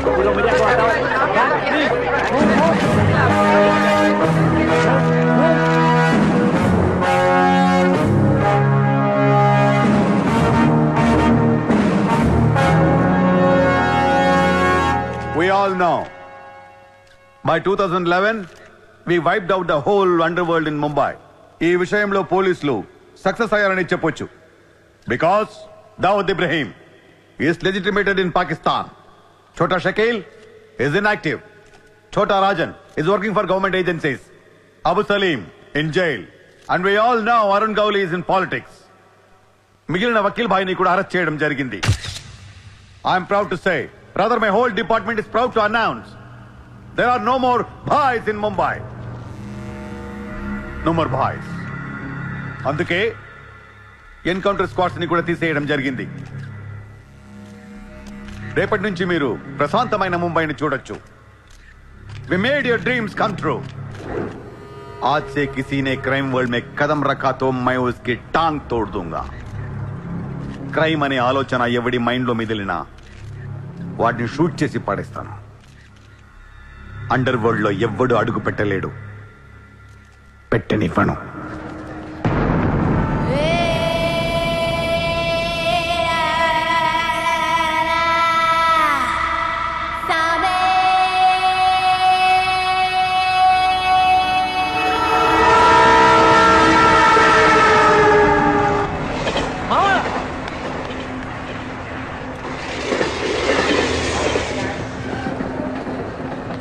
We all know. By 2011, we wiped out the whole underworld in Mumbai. ఈ విషయంలో పోలీసులు success అయ్యారని చెప్పొచ్చు. Because Dawood Ibrahim is legitimated in Pakistan. Chota Shakil is inactive. Chota Rajan is working for government agencies. Abu Salim in jail. And we all know Arun Gowli is in politics. మిగిలిన వకీల్ భాయ్ని కూడా arrest చేయడం జరిగింది. I am proud to say, rather my whole department is proud to announce, there are no more bhais in Mumbai. No more bhais. అందుకే encounter squads ని కూడా తీసేయడం జరిగింది. రేపటి నుంచి మీరు ప్రశాంతమైన ముంబైని చూడొచ్చు. We made your dreams come true. आज से किसी ने क्राइम वर्ल्ड में कदम रखा तो मैं उसकी टांग तोड़ दूंगा. క్రైమ్ అనే ఆలోచన ఎవడి మైండ్ లో మిదిలినా వాడిని షూట్ చేసి పడేస్తాను. అండర్ వరల్డ్ లో ఎవ్వడు అడుగు పెట్టలేడు, పెట్టనివ్వను.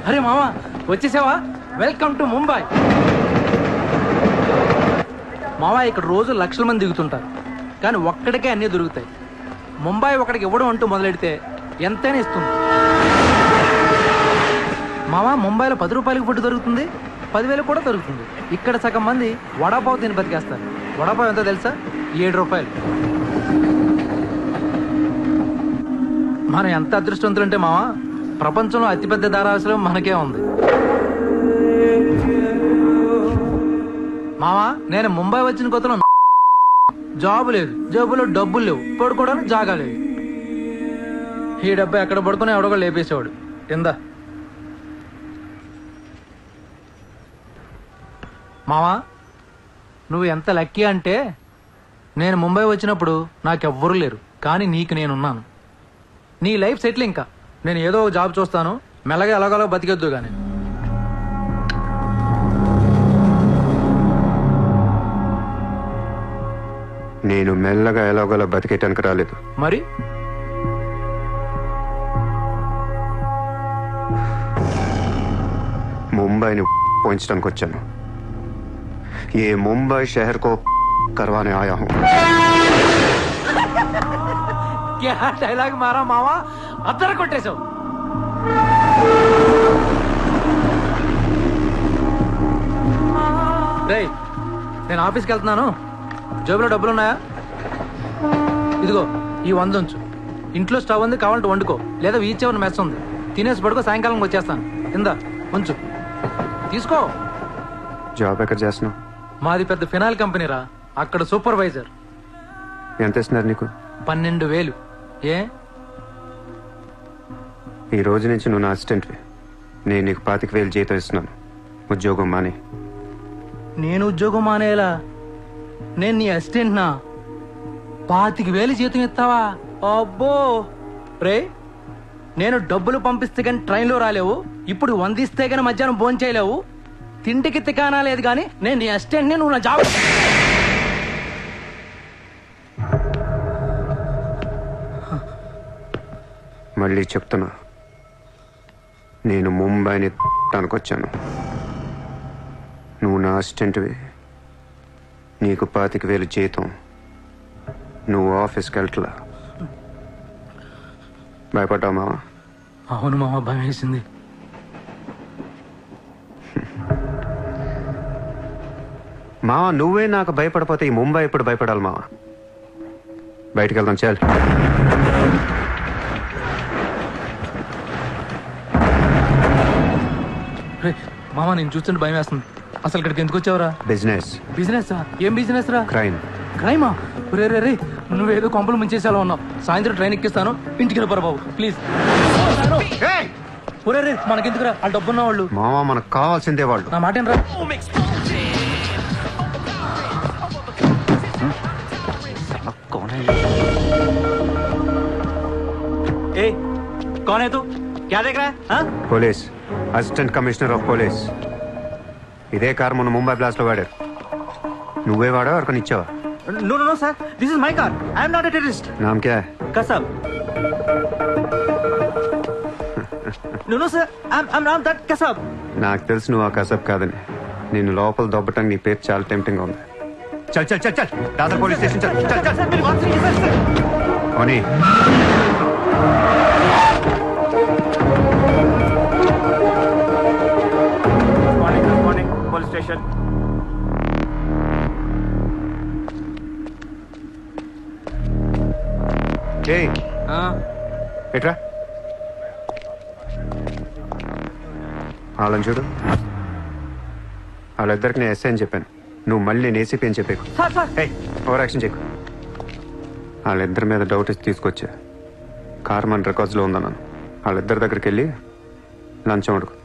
అరే మామా వచ్చేసావా? Welcome to Mumbai. మామా ఇక్కడ రోజు లక్షల మంది దిగుతుంటారు, కానీ ఒక్కడికే అన్నీ దొరుకుతాయి. ముంబై ఒకడికి ఇవ్వడం అంటూ మొదలెడితే ఎంతైనా ఇస్తుంది. మామా ముంబైలో 10 రూపాయలకి ఫుడ్ దొరుకుతుంది, 10,000 కూడా దొరుకుతుంది. ఇక్కడ సగం మంది వడాపావు తిని బతికేస్తారు. వడాపావు ఎంతో తెలుసా? 7 రూపాయలు. మనం ఎంత అదృష్టవంతులంటే మావా, ప్రపంచంలో అతిపెద్ద ధారావాసం మనకే ఉంది. మావా నేను ముంబై వచ్చిన కొత్తలో జాబు లేదు, జేబులో డబ్బులు లేవు, పడుకోవడానికి జాగా లేదు. ఈ డబ్బా ఎక్కడ పడుకుని ఎవడో లేపేసేవాడు. కింద మావా నువ్వు ఎంత లక్కీ అంటే, నేను ముంబై వచ్చినప్పుడు నాకెవ్వరూ లేరు, కానీ నీకు నేనున్నాను. నీ లైఫ్ సెటిల్. ఇంకా నేను ఏదో ఒక జాబ్ చూస్తాను, మెల్లగా ఎలాగోలా బతికేద్దు. కానీ నేను మెల్లగా ఎలాగోలా బతికేటానికి రాలేదు. మరి ముంబైని పోయించడానికి వచ్చాను. ఏ ముంబై షహర్ కో करवाने आया हूँ. क्या डायलॉग मारा मावा, అద్దరు కొట్టేశావు. రేయ్ నేను ఆఫీస్కి వెళ్తున్నాను, జేబులో డబ్బులు ఉన్నాయా? ఇదిగో ఈ 100 ఉంచు. ఇంట్లో స్టవ్ ఉంది, కావాలంటే వండుకో, లేదా వీచేవన్న మెస్ ఉంది, తినేసి పడుకో, సాయంకాలం వచ్చేస్తాను. కింద ఉంచు, తీసుకో. జాబ్ ఎక్కడ చేస్తున్నావు? మాది పెద్ద ఫినాయిల్ కంపెనీరా, అక్కడ సూపర్వైజర్. ఎంత ఇస్తున్నారు నీకు? 12,000. ఏ ఈ రోజు నుంచి నువ్వు నా అసిస్టెంట్వి. నేను నీకు 25,000 జీతం ఇస్తున్నాను. ఉద్యోగం మానే. నేను ఉద్యోగం మానేలా? నేను నీ అసిస్టెంట్నా? 25,000 జీతం ఇస్తావా? అబ్బో రే, నేను డబ్బులు పంపిస్తే కానీ ట్రైన్లో రాలేవు, ఇప్పుడు 100 ఇస్తే కానీ మధ్యాహ్నం భోజనం చేయలేవు, తిండికి తికానా లేదు. కానీ నేను నీ అసిస్టెంట్ని, నువ్వు నా జాబ్. మళ్ళీ చెప్తున్నా, నేను ముంబైని తనకొచ్చాను. నువ్వు నా అసిస్టెంట్వి, నీకు 25,000 జీతం, నువ్వు ఆఫీస్కి వెళ్ళట్లా. భయపడ్డావు మావా? అవును మామ, భయం వేసింది. మావా నువ్వే నాకు భయపడిపోతే ఈ ముంబై ఎప్పుడు భయపడాలి మావా? బయటికి వెళ్దాం చాలు. మామ నేను చూస్తుంటే భయం వేస్తుంది. అసలు ఇక్కడికి ఎందుకు వచ్చావురా? బిజినెస్. బిజినెస్? ఏం బిజినెస్ రా? క్రైమ్. క్రైమా? రే రే రే నువ్వేదో కొంపలు ముంచేసేలా ఉన్నావు. సాయంత్రం ట్రైన్ ఎక్కిస్తాను, ఇంటికి వెళ్ళిపోరా బాబు ప్లీజ్. ఒరే రే మనకెందుకురా, వాళ్ళు డబ్బున్న వాళ్ళు. మావా మనకు కావాల్సిందే వాళ్ళు. నా మాట ఏంట్రా? ए, कौन है तू? क्या देख रहा है? हाँ? Police, assistant commissioner of police. ఇదే కార్ మొన్న ముంబై బ్లాస్ట్ లో వాడారు. నువ్వే వాడా ఎవరికని ఇచ్చావా? No, no, no, sir. This is my car. I am not a terrorist. నామ్ క్యా high? Kasab. No, no, sir. I'm not that Kasab. నాకు తెలుసు నువ్వు ఆ కసబ్ కాదని. నేను లోపల దొబ్బటానికి నీ పేరు చాలా టెంప్టింగ్ ఉంది. చల్ చల్ చల్ చల్ దాదర్ పోలీస్ స్టేషన్ చల్ చల్ చల్. Sir, मेरी बात सुनिए, sir. ఓనీ Good morning, police station. ఏయ్ ఎట్రా వాళ్ళని చూడు. వాళ్ళిద్దరికి నేను ఎస్ఐ అని చెప్పాను. నువ్వు మళ్ళీ నేను ఏసీపీ అని చెప్పేకు. Sir, sir. ఏయ్ ఓవర్ యాక్షన్ చేయకు. వాళ్ళిద్దరి మీద డౌట్ ఇచ్చి తీసుకొచ్చా. కార్ మన రికార్డ్స్లో ఉందన్నాను. వాళ్ళిద్దరి దగ్గరికి వెళ్ళి లంచం అడుగు.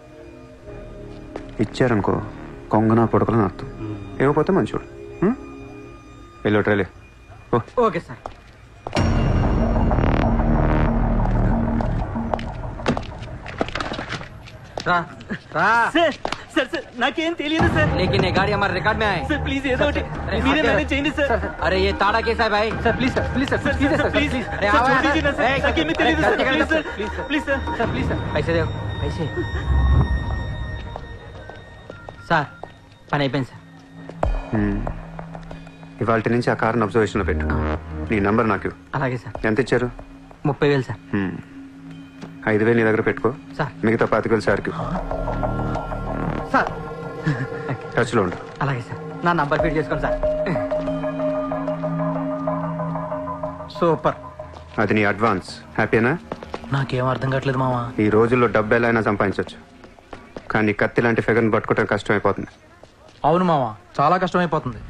ఇచ్చారనుకో కొంగనా పొడకలని అర్థం. ఇవ్వకపోతే మంచోడు. వెళ్ళో ట్రైలే. ఓ Okay, sir. రా రా. Sir, sir, sir. నాకేం తెలియదు సార్. लेकिन ये गाड़ी हमारे रिकॉर्ड में आए. సార్ ప్లీజ్ ఏదో ఒకటి మీరే మేనేజ్ చేయండి సార్. अरे ये ताड़ा कैसा है भाई? Sir please sir please sir sir please sir sir please please. अरे సార్ आओ छोड़ दीजिए ना सर. यार. నాకేమీ తెలియదు sir. Please sir please sir. Sir please sir. पैसे दो पैसे. సార్ పని అయిపోయింది సార్. ఇవాళ నుంచి ఆ కార్ని అబ్జర్వేషన్లో పెట్టు. నీ నంబర్ నాకు ఇవ్వు. అలాగే సార్. ఎంత ఇచ్చారు? 30,000 సార్. 5,000 నీ దగ్గర పెట్టుకో. సార్. మిగతా 25,000 సార్కి సార్ టచ్లో ఉండు. అలాగే సార్. నా నంబర్ ఫీడ్ చేసుకోండి సార్. సూపర్. అది నీ అడ్వాన్స్. హ్యాపీనా? నాకేం అర్థం కావట్లేదు మావా. ఈ రోజుల్లో డబ్బు ఎలా అయినా సంపాదించవచ్చు, కానీ కత్తి లాంటి ఫిగర్ని పట్టుకోవడం కష్టం అయిపోతుంది. అవును మావా, చాలా కష్టమైపోతుంది.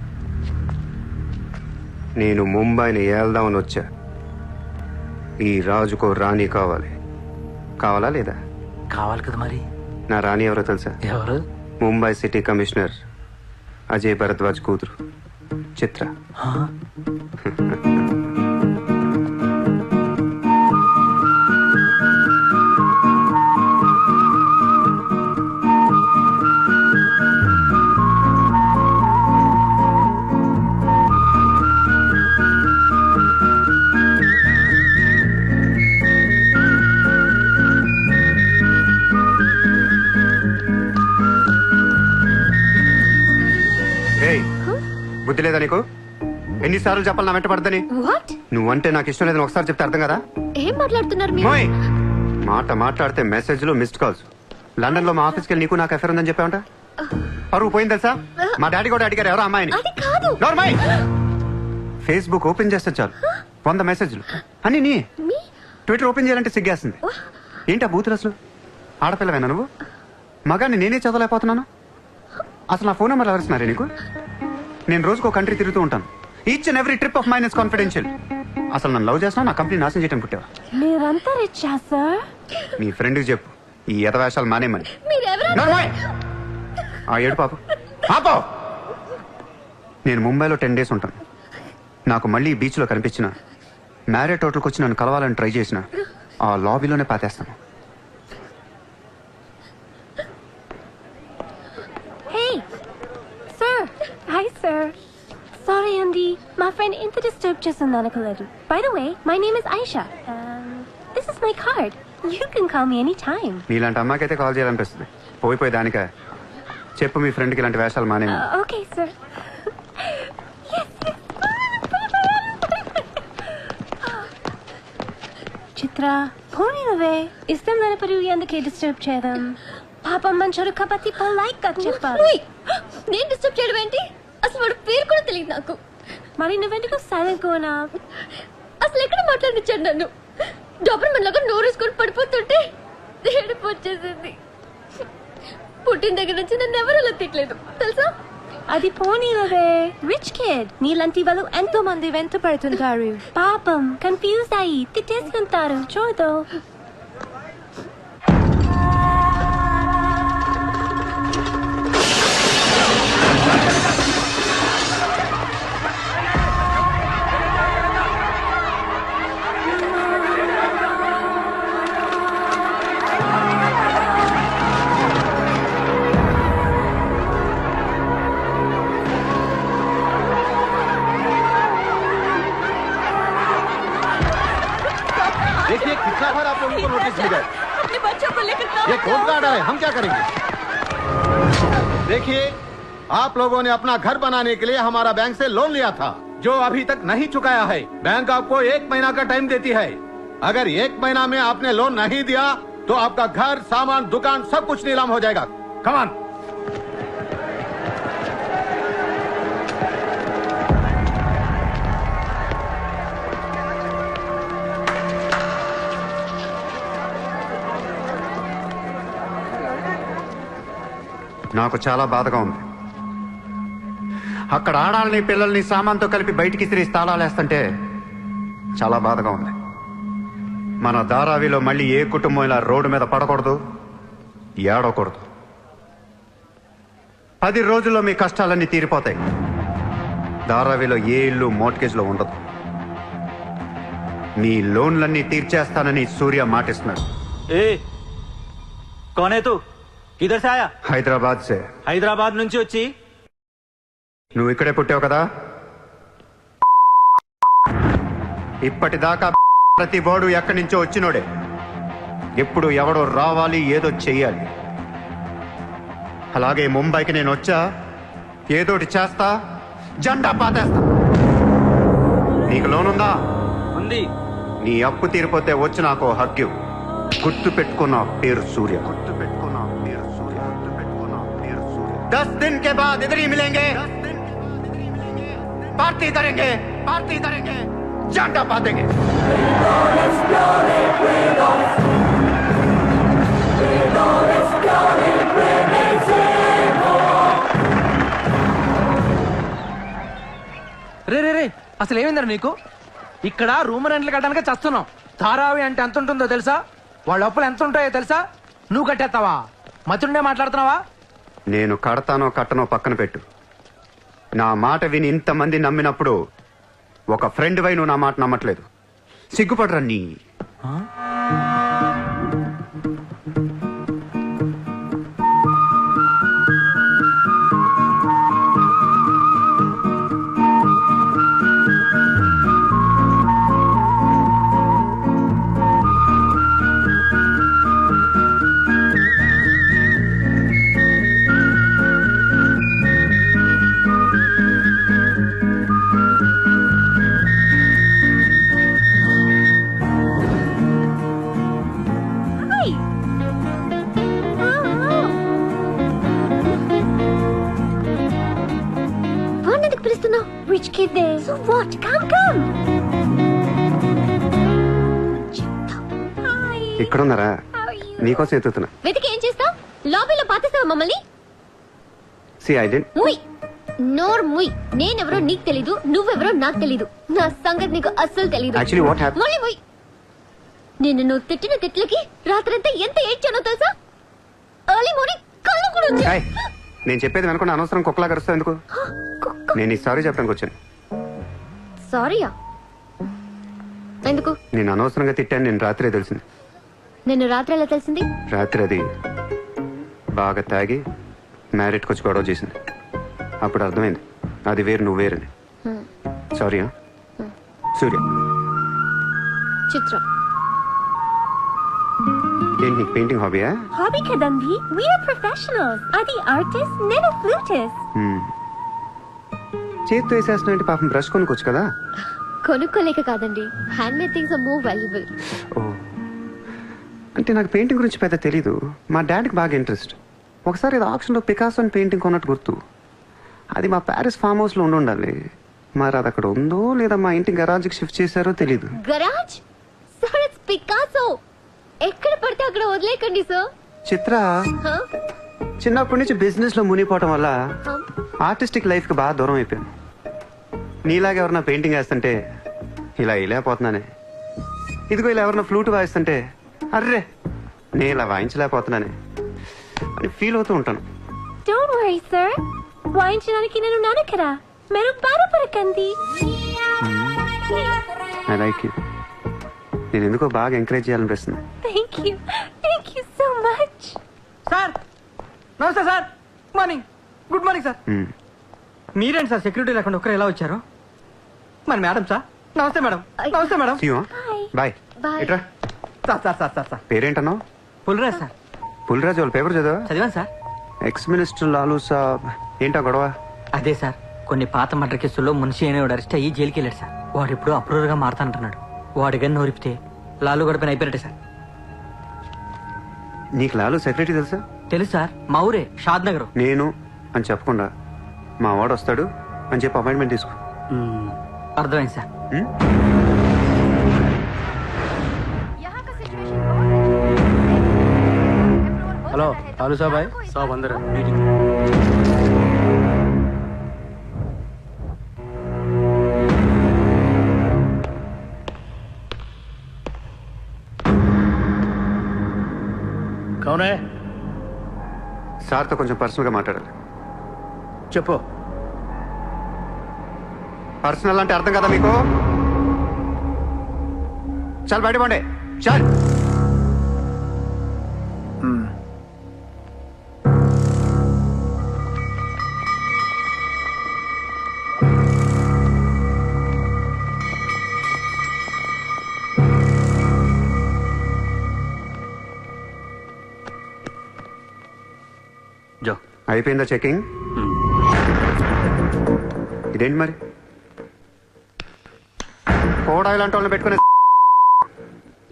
నేను ముంబైని ఏల్దామని వచ్చా. ఈ రాజుకో రాణి కావాలి. కావాలా లేదా? కావాలి కదా మరి. నా రాణి ఎవరో తెలుసా? ఎవరు? ముంబై సిటీ కమిషనర్ అజయ్ భరద్వాజ్ కూతురు చిత్ర. ఆ? ఏయ్, బుద్ధి లేదా నీకు? ఎన్నిసార్లు చెప్పాలి నా వెంట పడదని? వాట్? నువ్వంటే నాకు ఇష్టం లేదని ఒకసారి చెప్తే అర్థం కదా? ఏం మాట్లాడుతున్నారు మీరు? మోయ్! మాట మాట్లాడితే మెసేజ్లు మిస్డ్ కాల్స్. లండన్ లో మా ఆఫీస్కి వెళ్ళి నీకు నాకు అఫేర్ ఉందని చెప్పావంట. పరువు పోయింది తెలుసా? మా డాడీ కూడా అడిగారు ఎవరో అమ్మాయిని. అది కాదు. నోర్మై! ఫేస్బుక్ ఓపెన్ చేస్తే చాలు 100 మెసేజ్లు అని నీ. మీ ట్విట్టర్ ఓపెన్ చేయాలంటే సిగ్గేస్తుంది. ఏంటా బూతులు అసలు? ఆడపిల్లవేనా నువ్వు? మగాన్ని నేనే చదవలేకపోతున్నాను. అసలు నా ఫోన్ నెంబర్ ఎవరిస్తున్నారే నీకు? నేను రోజుకో కంట్రీ తిరుగుతూ ఉంటాను. Each and every trip of mine is confidential. అసలు నన్ను లవ్ చేస్తున్నా, నా కంపెనీ నాశనం చేయడం పుట్టావా? మీరంతా రిచ్చా సార్? నీ ఫ్రెండ్కి చెప్పు ఈ యథవేషాలు మానేమని. మీరెవరు? నోర్మై! ఆ ఏడు పాప పాపో! నేను ముంబైలో 10 days ఉంటాను. నాకు మళ్ళీ ఈ బీచ్లో కనిపించిన, మ్యారేట్ హోటల్కి వచ్చి నన్ను కలవాలని ట్రై చేసిన ఆ లాబీలోనే పాతేస్తాను. Hey sir. Hi sir. Sorry అండి, మా ఫ్రెండ్ ఇంత డిస్టర్బ్ చేస్తుంది అనుకోలేదు. By the way, my name is Aisha. This is my card. You can call me any time. నీలాంటి అమ్మాయికైతే కాల్ చేయాలనిపిస్తుంది. పోయిపోయి దానికా? చెప్పు మీ ఫ్రెండ్కి ఇలాంటి వేషాలు మానేమి. Okay sir. చిత్ర పోనీ నువ్వే ఇష్టం లేనప్పుడు ఎందుకే డిస్టర్బ్ చేయడం? పాపం మంచోడు కాబట్టి పొలైట్ గా చెప్పాలి. నేను డిస్టర్బ్ చేయడం ఏంటి? అసలు వాడు పేరు కూడా తెలియదు నాకు. మరి నువ్వెందుకు సైలెంట్ కోనా? అసలు ఎక్కడ మాట్లాడించాడు నన్ను? డాబర్ లాగా నోరేసుకొని పడిపోతుంటే ఏడుపు వచ్చేసింది. పుట్టిన దగ్గర నుంచి నన్ను ఎవరు అలా తిట్టలేదు తెలుసా? అది పోనీలవే. రిచ్ కిడ్ నీలాంటి వాళ్ళు ఎంతో మంది వెంట పడుతుంటారు. పాపం కన్ఫ్యూజ్ అయ్యి తిట్టేసుకుంటారు. చూడు. देखिए कितना बार आप लोगों को नोटिस मिला है। अपने बच्चों को लेकर ये कौन का ऑर्डर है, हम क्या करेंगे? देखिए आप लोगों ने अपना घर बनाने के लिए हमारा बैंक से लोन लिया था, जो अभी तक नहीं चुकाया है। बैंक आपको 1 महीना का टाइम देती है। अगर 1 महीना में आपने लोन नहीं दिया तो आपका घर, सामान, दुकान सब कुछ नीलाम हो जाएगा। Come on. నాకు చాలా బాధగా ఉంది. అక్కడ ఆడాలని పిల్లల్ని సామాన్తో కలిపి బయటికి తిరిగి తాళాలేస్తుంటే చాలా బాధగా ఉంది. మన ధారావిలో మళ్ళీ ఏ కుటుంబం ఇలా రోడ్డు మీద పడకూడదు, ఏడవకూడదు. 10 రోజుల్లో మీ కష్టాలన్నీ తీరిపోతాయి. ధారావిలో ఏ ఇల్లు మోర్ట్గేజ్లో ఉండదు. మీ లోన్లన్నీ తీర్చేస్తానని సూర్య మాటిస్తున్నాడు. ఏ కౌన్ హై తూ? కిధర్ సే ఆయా? హైదరాబాద్ సే. హైదరాబాద్ నుంచి వచ్చి నువ్వు ఇక్కడే పుట్టావు కదా. ఇప్పటిదాకా ప్రతి బోర్డు ఎక్కడి నుంచో వచ్చినోడే. ఎప్పుడు ఎవడో రావాలి, ఏదో చెయ్యాలి. అలాగే ముంబైకి నేను వచ్చా, ఏదోటి చేస్తా, జెండా పాతేస్తా. నీకు లోనుందా? ఉంది. నీ అప్పు తీరిపోతే వచ్చి నాకు హక్కు. గుర్తు పెట్టుకున్న పేరు సూర్య. గుర్తు పెట్టుకున్న పేరు సూర్య. గుర్తు పెట్టుకున్న పేరు సూర్య. 10 दिन के बाद इधर ही मिलेंगे, पार्टी करेंगे, पार्टी करेंगे, झंडा पातेंगे. రే రే రే అసలు ఏమైందిరా నీకు? ఇక్కడ రూమ్ రెంట్లు కట్టడానికి చస్తున్నాం. ధారావి అంటే ఎంత ఉంటుందో తెలుసా? వాళ్ళ అప్పులు ఎంత ఉంటాయో తెలుసా? నువ్వు కట్టేస్తావా? మతుండే మాట్లాడుతున్నావా? నేను కడతానో కట్టనో పక్కన పెట్టు. నా మాట విని ఇంతమంది నమ్మినప్పుడు ఒక ఫ్రెండ్ వై నువ్వు నా మాట నమ్మట్లేదు. సిగ్గుపడరా నీ. Rich kid there. So what? Come. Hi. ఇక్కడున్నారా? How are you? నీకోసం ఎత్తుతున్నా. వెతికి ఏం చేస్తావు? లాబీలో పాతేస్తావా మమ్మల్ని? సి ఐ డెంట్. ముయ్ నోర్ ముయ్. నేనెవరో నీకు తెలీదు, నువ్వెవరో నాకు తెలీదు. నా సంగతి నీకు అస్సలు తెలీదు. Actually what happen? ముయ్ ముయ్. నేను నువ్వు తిట్టిన తిట్లకి రాత్రంతా ఎంత ఏడ్చానో తెలుసా? ఎర్లీ మార్నింగ్ కళ్ళు కూడా వచ్చాయి. ఏయ్, నేను చెప్పేది వెనకుండా అనవసరం కుక్కలా కరుస్తావు ఎందుకు? నేను ఈ సారీ చెప్పడానికి వచ్చాను. సారీయా? ఎందుకు? నేను అనవసరంగా తిట్టాను. నేను రాత్రే తెలిసింది. నిన్ను రాత్రి ఎలా తెలిసింది? రాత్రి అది బాగా తాగి మ్యారేట్కి వచ్చి గొడవ చేసింది. అప్పుడు అర్థమైంది అది వేరు, నువ్వు వేరని. సారీ. సూర్య. చిత్ర. ఏంటి నీకు painting హాబీయా? Hobby kadandi. We are professionals. Adi artist, nenu flutist. చేతితో వేసేస్తున్నా పాపం బ్రష్ కొనుక్కోవచ్చు కదా. కొనుక్కోలేక కాదండి, hand made things are more valuable. ఓ, అంటే నాకు పెయింటింగ్ గురించి పెద్ద తెలీదు. మా డాడీకి బాగా ఇంట్రెస్ట్. ఒకసారి ఇది ఆక్షన్లో పికాసో అని పెయింటింగ్ కొన్నట్టు గుర్తు. అది మా ప్యారిస్ ఫామ్ హౌస్లో ఉండాలి. మరి అది అక్కడ ఉందో లేదా మా ఇంటి గరాజ్కి షిఫ్ట్ చేశారో తెలీదు. గరాజ్? Sir it's Picasso. ఎక్కడ పడితే అక్కడ వదిలేకండి సార్. చిత్ర హ? చిన్నప్పటి నుంచి బిజినెస్ లో మునిగిపోవటం వల్ల హ? ఆర్టిస్టిక్ లైఫ్ కి బాగా దూరం అయిపోయాను. నీలాగా ఎవరన్నా పెయింటింగ్ వేస్తుంటే ఇలా వేయలేకపోతున్నానే. ఇదిగో ఇలా ఎవరన్నా ఫ్లూట్ వాయిస్తుంటే అర్రే నేను ఇలా వాయించలేకపోతున్నానే అని ఫీల్ అవుతూ ఉంటాను. డోంట్ వరీ సార్, వాయించడానికి నేను ఉన్నాను కదా, మీరు బాధపడకండి. I like you. నేను ఎందుకో బాగా ఎంకరేజ్ చేయాలనిపిస్తుంది. Thank you so much. Sir నమస్తే సార్. Good morning sir. మ్మ్. మీరేంటి సార్ సెక్యూరిటీ లేకుండా ఒక్కరు ఎలా వచ్చారు? మరి మేడం సార్. నమస్తే మేడం. నమస్తే madam. See you, huh? Hi. Bye. Bye. ఇట్రా. సార్ పేరేంటన్నావు? పుల్రాజ్ సార్. పుల్రాజు వాళ్ళ పేపర్ చదివా? చదివాను sir. Ex minister Lalu saab ఏంటా గొడవ? అదే సార్, కొన్ని పాత మర్డర్ కేసుల్లో మున్షి అనేవాడు అరెస్ట్ అయ్యి జైలుకి వెళ్ళాడు సార్. వాడు ఎప్పుడు అప్రూవర్ గా మారుతానంటున్నాడు. వాడి గన్ను నోరిపితే లాలు గడపని అయిపోయినట్టే సార్. నీకు లాలూ సెక్రటరీ తెలుసా? తెలుసు సార్, మా ఊరే షాద్ నగర్. నేను అని చెప్పకుండా మా వాడు వస్తాడు అని చెప్పి అపాయింట్మెంట్ తీసుకో. అర్థమైంది సార్. మ్మ్? హలో లాలూ సాబాయ్. కౌనే సార్తో కొంచెం పర్సనల్ గా మాట్లాడాలి. చెప్పు. పర్సనల్ అంటే అర్థం కదా మీకు? చాలు బయట పండే చాలు. జో అయిపోయిందా చెకింగ్? ఇదేంటి మరి కోడా ఇలాంటి వాళ్ళని పెట్టుకునే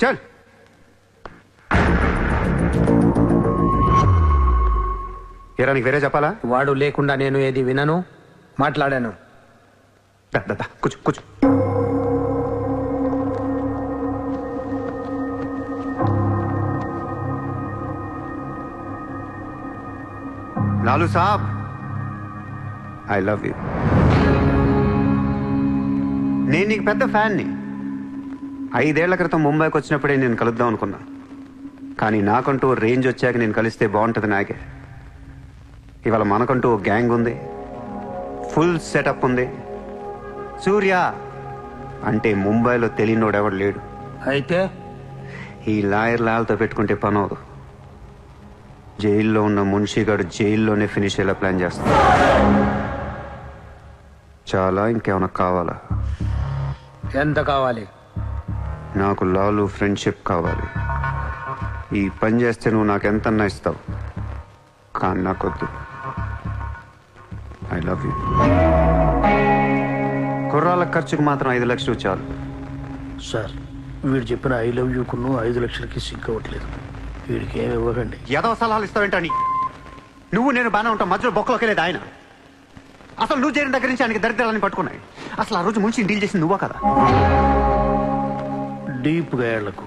చల్. ఏరా నీకు వేరే చెప్పాలా? వాడు లేకుండా నేను ఏది వినను, మాట్లాడాను. దా, దా, దా, కూర్చో కూర్చో. లాలూ సాబ్, ఐ లవ్ యూ. నేను నీకు పెద్ద ఫ్యాన్ని. 5 ఏళ్ల క్రితం ముంబైకి వచ్చినప్పుడే నేను కలుద్దాం అనుకున్నా. కానీ నాకంటూ రేంజ్ వచ్చాక నేను కలిస్తే బాగుంటుంది నాకే. ఇవాళ మనకంటూ ఓ గ్యాంగ్ ఉంది, ఫుల్ సెటప్ ఉంది. సూర్య అంటే ముంబైలో తెలియనోడెవడు లేడు. అయితే ఈ లాయర్ లాల్తో పెట్టుకుంటే పని అవదు. జైల్లో ఉన్న మున్షిగాడు జైల్లోనే ఫినిష్ అయ్యేలా ప్లాన్ చేస్తాడు. చాలా ఇంకేమైనా కావాలా? ఎంత కావాలి? నాకు లాలు ఫ్రెండ్షిప్ కావాలి. ఈ పని చేస్తే నువ్వు నాకు ఎంతన్నా ఇస్తావు, కానీ నాకొద్దు. I love you. కుర్రాళ్ళ ఖర్చుకు మాత్రం 5 లక్షలు చాలు. సార్, వీడు చెప్పిన 'ఐ లవ్ యూ' కును 5 లక్షలకి సింక్ అవ్వట్లేదు. వీడికి ఏమి ఇవ్వకండి. ఏదో సలహాలు ఇస్తావేంటని. నువ్వు నేను బాగానే ఉంటాం, మధ్యలో బొక్కలోకి వెళ్ళేది ఆయన. అసలు నువ్వు చేరిన దగ్గర నుంచి ఆయనకి దరిద్రాలని పట్టుకున్నాయి. అసలు ఆ రోజు ముంచి డీల్ చేసింది నువ్వా కదా? డీప్గా ఏళ్లకు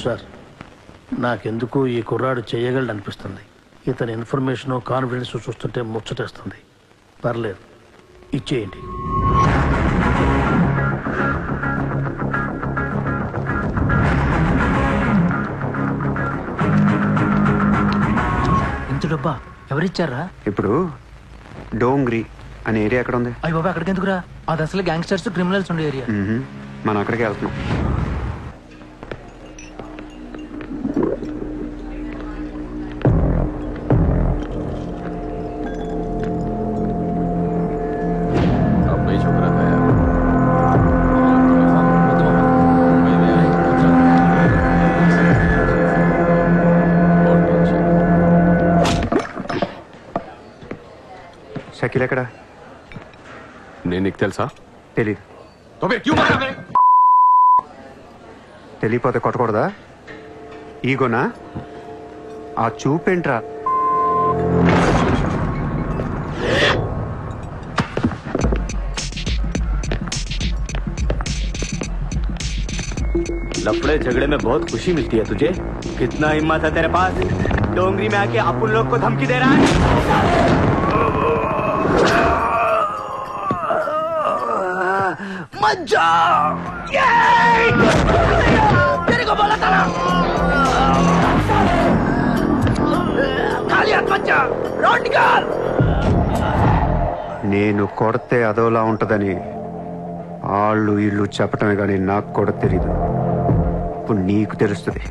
సార్, నాకెందుకు ఈ కుర్రాడు చేయగలడు అనిపిస్తుంది. ఇతని ఇన్ఫర్మేషన్ కాన్ఫిడెన్స్ చూస్తుంటే ముచ్చటేస్తుంది. పర్లేదు, ఇచ్చేయండి. ఇంత డబ్బా ఎవరిచ్చారా? ఇప్పుడు డోంగ్రీ అనే ఏరియా ఎక్కడ ఉంది? అయ్యి బాబా, అక్కడికి ఎందుకురా? అది అసలు గ్యాంగ్స్టర్స్ క్రిమినల్స్ ఉండే ఏరియా. మనం అక్కడికి వెళ్తున్నాం. షకీల్ ఎక్కడ? నేను నీకు తెలుసా? తెలీదు. తెలియపోతే కొట్టకూడదా? ఈగోనా? ఆ చూపేంట్రా? लफड़े झगड़े में बहुत खुशी मिलती है तुझे. कितना हिम्मत है तेरे पास? डोंगरी में आके अपन लोग को धमकी दे रहा है। मत जाओ, तेरे को बोला था ना, खाली हाथ मत जा, रोड निकाल। నేను కొడితే అదోలా ఉంటదని వాళ్ళు ఇల్లు చెప్పటమే కానీ నాకు కూడా తెలీదు. ఇప్పుడు నీకు తెలుస్తుంది.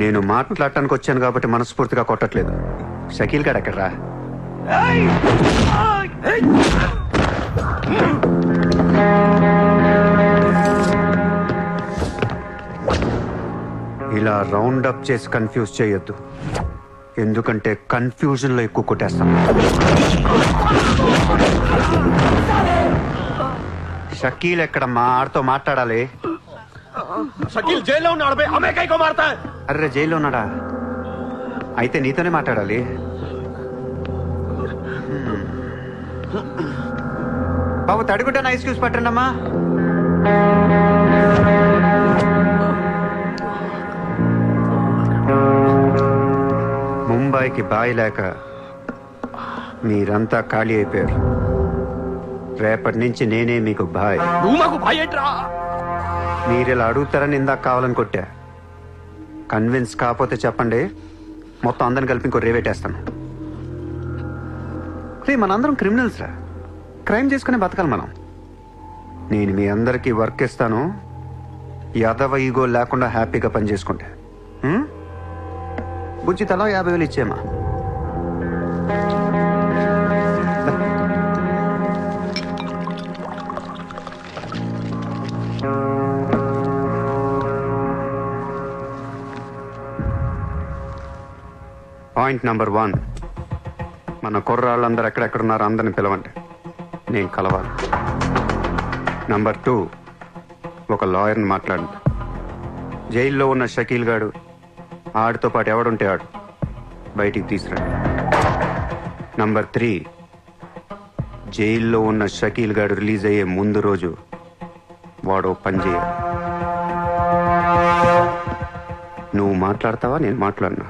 నేను మాట్లాడటానికి వచ్చాను కాబట్టి మనస్ఫూర్తిగా కొట్టట్లేదు. షకీల్ గారు ఎక్కడ్రా? ఇలా రౌండ్ అప్ చేసి కన్ఫ్యూజ్ చేయొద్దు, ఎందుకంటే కన్ఫ్యూజన్ లో ఎక్కువ కొట్టేస్తాను. షకీల్ ఎక్కడమ్మా? ఆడితో మాట్లాడాలి. షకీల్ జైల్లో ఉన్నాడు బే, హమే కైకో మారతా హై? అర్రే జైల్లో ఉన్నాడా? అయితే నీతోనే మాట్లాడాలి. బాబు తడిగుడ్డ ఐస్ క్యూబ్స్ పట్టండి అమ్మా. ముంబైకి బాయి లేక మీరంతా ఖాళీ అయిపోయారు. రేపటి నుంచి నేనే మీకు బాయ్. నువ్వు మాకు భయట్రా. మీరిలా అడుగుతారని ఇందాక కావాలని కొట్టా. కన్విన్స్ కాకపోతే చెప్పండి, మొత్తం అందరిని కలిపి ఇంకో రేవేటేస్తాను. రే మనందరం క్రిమినల్స్ రా, క్రైమ్ చేసుకునే బతకాలి మనం. నేను మీ అందరికీ వర్క్ ఇస్తాను, యాదవ ఈగో లేకుండా హ్యాపీగా పని చేసుకుంటే. బుజ్జి తలా 50,000 ఇచ్చేమా. పాయింట్ నెంబర్ 1, మన కుర్రాళ్ళందరూ ఎక్కడెక్కడున్నారో అందరిని పిలవండి, నేను కలవాలి. నంబర్ 2, ఒక లాయర్ని మాట్లాడండి. జైల్లో ఉన్న షకీల్ గాడు, ఆడితో పాటు ఎవడుంటే ఆడు బయటికి తీసుకురండి. నంబర్ 3, జైల్లో ఉన్న షకీల్ గాడు రిలీజ్ అయ్యే ముందు రోజు వాడు పని చేయాలి. నువ్వు మాట్లాడతావా, నేను మాట్లాడినా?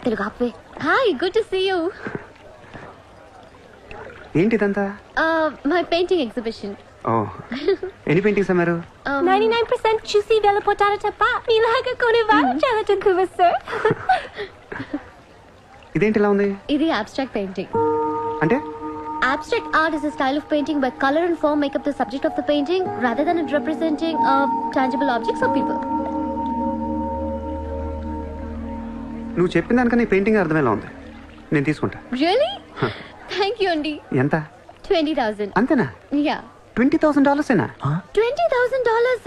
తెలుగు ఆపే. Hi, good to see you. ఏంటిదంతా? My painting exhibition. ఓ, ఎన్ని పెయింటింగ్స్ అమ్మారు? 99% చూసి వెళ్ళిపోతారు తప్ప మీలాగా కొనేవారు చాలా తక్కువ సార్. ఇదేంటి ఇలా ఉంది? ఇది అబ్స్ట్రాక్ట్ పెయింటింగ్. అంటే abstract art is a style of painting where color and form make up the subject of the painting rather than it representing tangible objects or people. నువ్వు చెప్పిన దానికన్నా ఈ పెయింటింగ్ అర్థమేలా ఉంది. నేను తీసుకుంటా. Really? Thank you అండి. ఎంత? 20,000. అంతేనా? Yeah. $20,000 $20,000.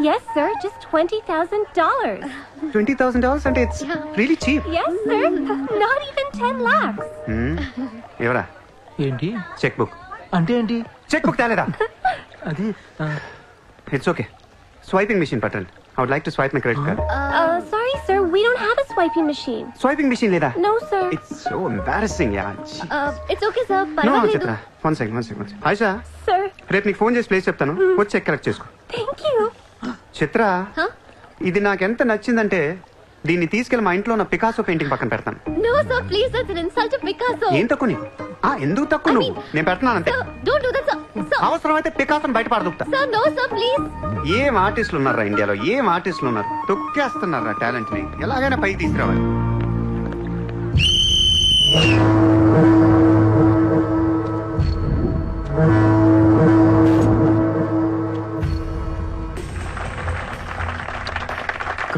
Yes sir, just $20,000. $20,000 అంటే it's really cheap. Yes sir, not even 10 lakhs. ఎవరా? ఏంటి చెక్ బుక్ అంటే ఏంటి? చెక్ బుక్ తేలేదా? అది ఇట్స్ ఓకే. స్వైపింగ్ మెషిన్ పట్టండి. I would like to swipe my credit card. Sorry sir, we don't have a swiping machine. Swiping machine లేదా? No sir. It's so embarrassing, yeah. It's okay sir. No, పర్వాలేదు. చిత్ర. One second. Ayesha, Sir, రేపు నీకు phone చేసి place చెప్తాను, వచ్చి check collect చేసుకో. thank you. Chitra, Huh? ఇది నాకు ఎంత నచ్చిందంటే దీన్ని తీసుకెళ్లి మా ఇంట్లో ఉన్న పికాసో పెయింటింగ్ పక్కన పెడతాను. No sir, please, that's an insult to Picasso. ఏం తక్కువ నీకు? ఎందుకు తక్కువ నువ్వు? నేను పెడుతున్నాను అంతే. Sir, don't do that sir. Sir, అవసరమైతే పికాసోని బయట పారదుకుతా. sir, no sir, please. ఏం ఆర్టిస్టులు ఉన్నారా ఇండియాలో? ఏం ఆర్టిస్టులు ఉన్నారు? తొక్కేస్తున్నారా టాలెంట్ ని? ఎలాగైనా పైకి తీసుకురావాలి.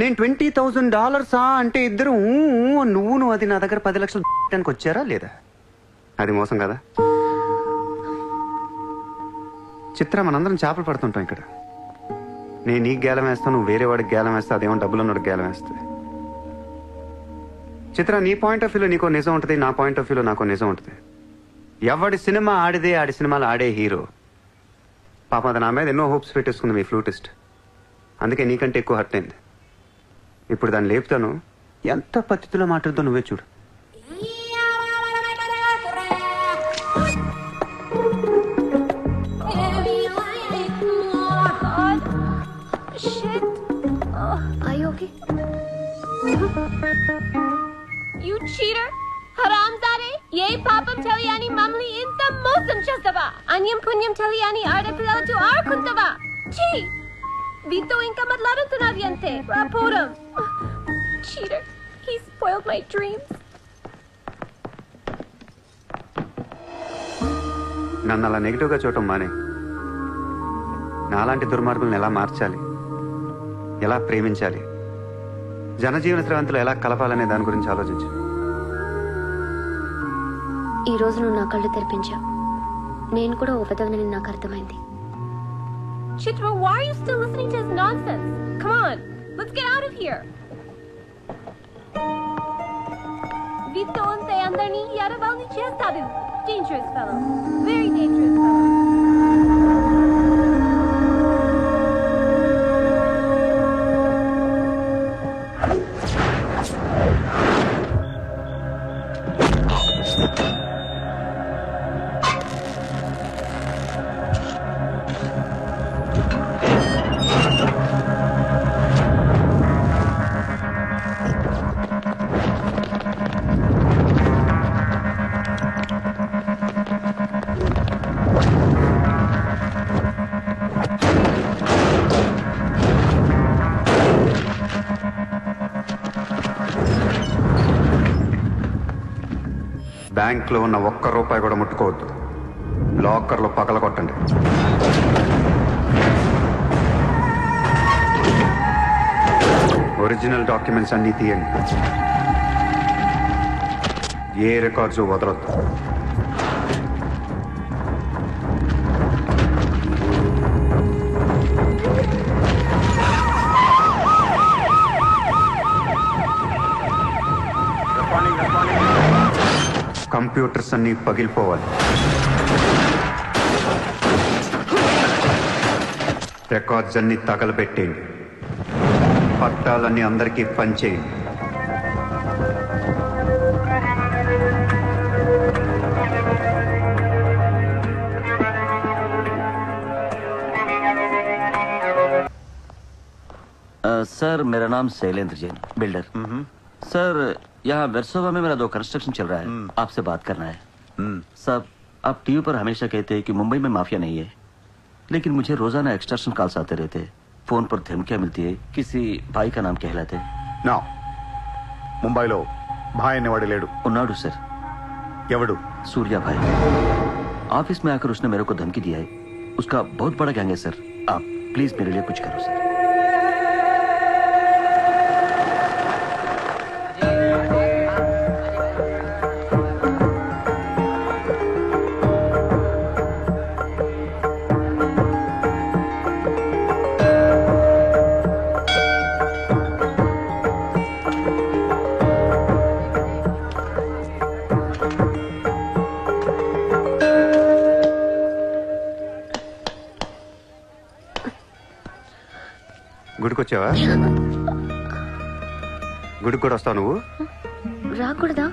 నేను $20,000 అంటే ఇద్దరు నువ్వు అది నా దగ్గర 10 లక్షలు పెట్టడానికి వచ్చారా లేదా? అది మోసం కదా. చిత్ర, మనందరం చేపలు పడుతుంటాం ఇక్కడ. నేను నీకు గేలం వేస్తాను, నువ్వు వేరే వాడికి గేలం వేస్తా, అదేమో డబ్బులు ఉన్నవాడికి గేలం వేస్తుంది. చిత్ర, నీ పాయింట్ ఆఫ్ వ్యూలో నీకో నిజం ఉంటుంది, నా పాయింట్ ఆఫ్ వ్యూలో నాకో నిజం ఉంటుంది. ఎవడి సినిమా ఆడిదే ఆడి సినిమాలు ఆడే హీరో. పాపం అది నా మీద ఎన్నో హోప్స్ పెట్టేసుకుంది మీ ఫ్లూటిస్ట్. అందుకే నీకంటే ఎక్కువ హర్ట్ అయింది. ఇప్పుడు దాన్ని లేపుతాను, ఎంత పద్ధతిలో మాట్లాడుతో నువ్వే చూడు. Shit. Are you okay? You cheater! హరాంజాదే, ఏ పాపం తెలియని మమ్మల్ని ఇంత మోసం చేస్తావా? అన్యం పుణ్యం తెలియని ఆడపిల్లలతో ఆడుకుంటావా? ఛీ! వీతో ఇంకా మాట్లాడుతున్నది అంతే. రాపోరం. Cheater. He spoiled my dreams. నన్ను అలా నెగిటివ్గా చూడటం మానే. నాలాంటి దుర్మార్గులను ఎలా మార్చాలి, ఎలా ప్రేమించాలి, జనజీవన స్రవంతులు ఎలా కలపాలనే దాని గురించి ఆలోచించు. ఈ రోజు నువ్వు నా కళ్ళు తెరిపించావు. నేను కూడా ఓ పెదవని నాకు అర్థమైంది. Chitra, why are you still listening to his nonsense? Come on, let's get out of here. Vito ante andarni yaravalni chestadu. Dangerous fellow. Very dangerous fellow. బ్యాంక్లో ఉన్న $1 కూడా ముట్టుకోవద్దు. లాకర్లో పగలగొట్టండి. ఒరిజినల్ డాక్యుమెంట్స్ అన్నీ తీయండి. ఏ రికార్డ్స్ వదలొద్దు. కంప్యూటర్స్ అన్నీ పగిలిపోవాలి. రికార్డ్స్ అన్నీ తగలబెట్టేయండి. పట్టాలన్నీ అందరికీ పంచేయండి. सर मेरा नाम शैलेंद्र जैन, बिल्डर। सर यहाँ वेरसोवा में मेरा 2 कंस्ट्रक्शन चल रहा है, आपसे बात करना है। सर आप टीवी पर हमेशा कहते हैं कि मुंबई में माफिया नहीं है, लेकिन मुझे रोजाना एक्सटॉर्शन कॉल्स आते रहते हैं। फोन पर धमकियां मिलती है, किसी भाई का नाम कहलाते हैं। నా ముంబైలో భాయ్ అనేవాడు లేడు. उन्नाडु सर, ఎవడు? सूर्या भाई। ऑफिस में आकर उसने मेरे को धमकी दिया है। उसका बहुत बड़ा गैंग है सर, आप प्लीज मेरे लिए कुछ करो सर। గుడికి వచ్చావా? గుడికి కూడా వస్తావు నువ్వు? రాకూడదా?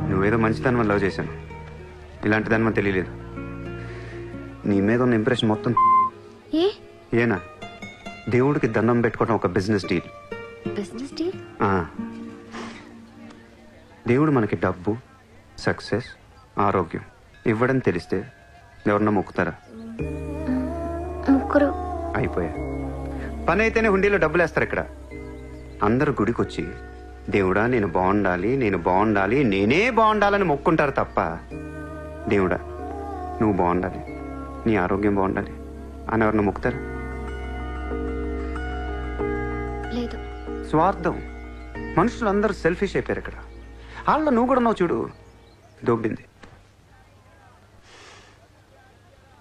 నువ్వేదో మంచిదాన్ని వల్ల లవ్ చేశాను, ఇలాంటి దాని మనకు తెలియలేదు. నీ మీద ఉన్న ఇంప్రెషన్ మొత్తం ఏనా? దేవుడికి దండం పెట్టుకోవడం ఒక బిజినెస్ డీల్. Business deal? దేవుడు మనకి డబ్బు, సక్సెస్, ఆరోగ్యం ఇవ్వడం తెలిస్తే ఎవరన్నా మొక్కుతారా? ముగ్గురు అయిపోయా. పని అయితేనే హుండీలో డబ్బులు వేస్తారు. ఇక్కడ అందరు గుడికి వచ్చి దేవుడా నేను బాగుండాలి, నేను బాగుండాలి, నేనే బాగుండాలని మొక్కుంటారు తప్ప దేవుడా నువ్వు బాగుండాలి, నీ ఆరోగ్యం బాగుండాలి అని ఎవరన్నా మొక్కుతారు? లేదు. స్వార్థం. మనుషులు అందరూ సెల్ఫిష్ అయిపోయారు ఇక్కడ. వాళ్ళ నువ్వు కూడా ఉన్నావు చూడు, దొబ్బింది.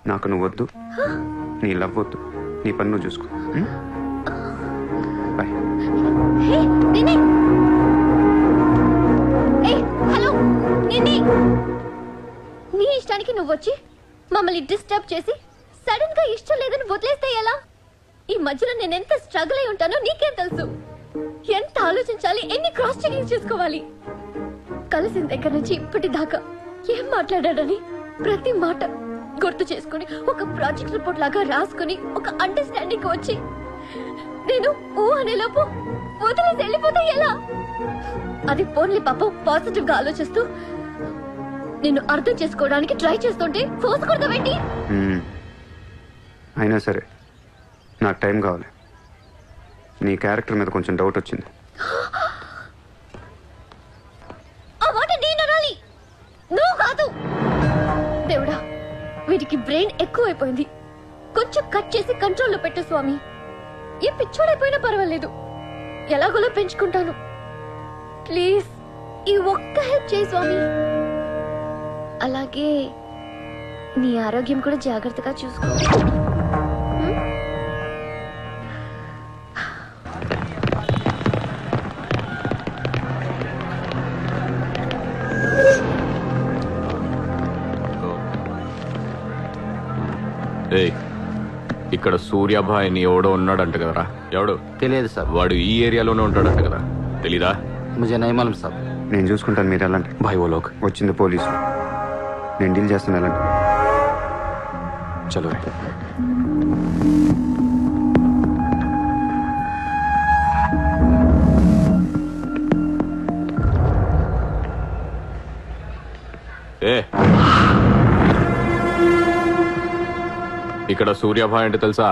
నాకు నువ్వు వద్దు, నీ లవ్ వద్దు, నీ పని నువ్వు చూసుకో. బాయ్. హే నిన్ని, హలో నిన్ని, నీ ఇష్టానికి నువ్వు వచ్చి మమ్మల్ని డిస్టర్బ్ చేసి సడన్ గా ఇష్టం లేదని వదిలేస్తే ఎలా? ఈ మధ్యలో నేను ఎంత స్ట్రగుల్ అయి ఉంటానో నీకేం తెలుసు? ఎంత ఆలోచించాలి, ఎన్ని క్రాస్ చెకింగ్ చేసుకోవాలి. కలిసిన దగ్గర నుంచి ఇప్పటిదాకా ఏం మాట్లాడాడని ప్రతి మాట గుర్తు చేసుకుని ఒక ప్రాజెక్ట్ రిపోర్ట్ లాగా రాసుకుని ఒక అండర్స్టాండింగ్ వచ్చి నేను ఓ అనేలోపు వదిలేసి వెళ్ళిపోతే ఎలా? అది పోన్లీ పాపం పాజిటివ్ గా ఆలోచిస్తూ నిన్ను అర్థం చేసుకోవడానికి ట్రై చేస్తుంటే ఫోర్స్ కొడతావేంటి? అయినా సరే నాకు టైం కావాలి. నీ క్యారెక్టర్ మీద కొంచెం డౌట్ వచ్చింది. ఆ మాట నేను అనాలి, నువ్వు కాదు. దేవుడా, వీటికి బ్రెయిన్ ఎక్కువైపోయింది. కొంచెం కట్ చేసి కంట్రోల్లో పెట్టు స్వామి. ఏ పిచ్చోడైపోయినా పర్వాలేదు, ఎలాగోలా పెంచుకుంటాను. ప్లీజ్ ఈ ఒక్క హెల్ప్ చేయి స్వామి. అలాగే నీ ఆరోగ్యం కూడా జాగ్రత్తగా చూసుకో. ఇక్కడ సూర్యాభాయ్ అని ఎవడో ఉన్నాడంట కదరా? ఎవడు తెలియదు సార్. వాడు ఈ ఏరియాలోనే ఉంటాడంట కదా, తెలీదా? ముझे नहीं मालूम సార్. నేను చూసుకుంటాను, మీరు వెళ్ళండి. భాయ్ ఓ లోగ్ వచ్చింది పోలీసు, నేను డీల్ చేస్తాను, వెళ్ళండి. చలో రే. ఏ ఇక్కడ సూర్యాభాయ్ అంటే తెలుసా?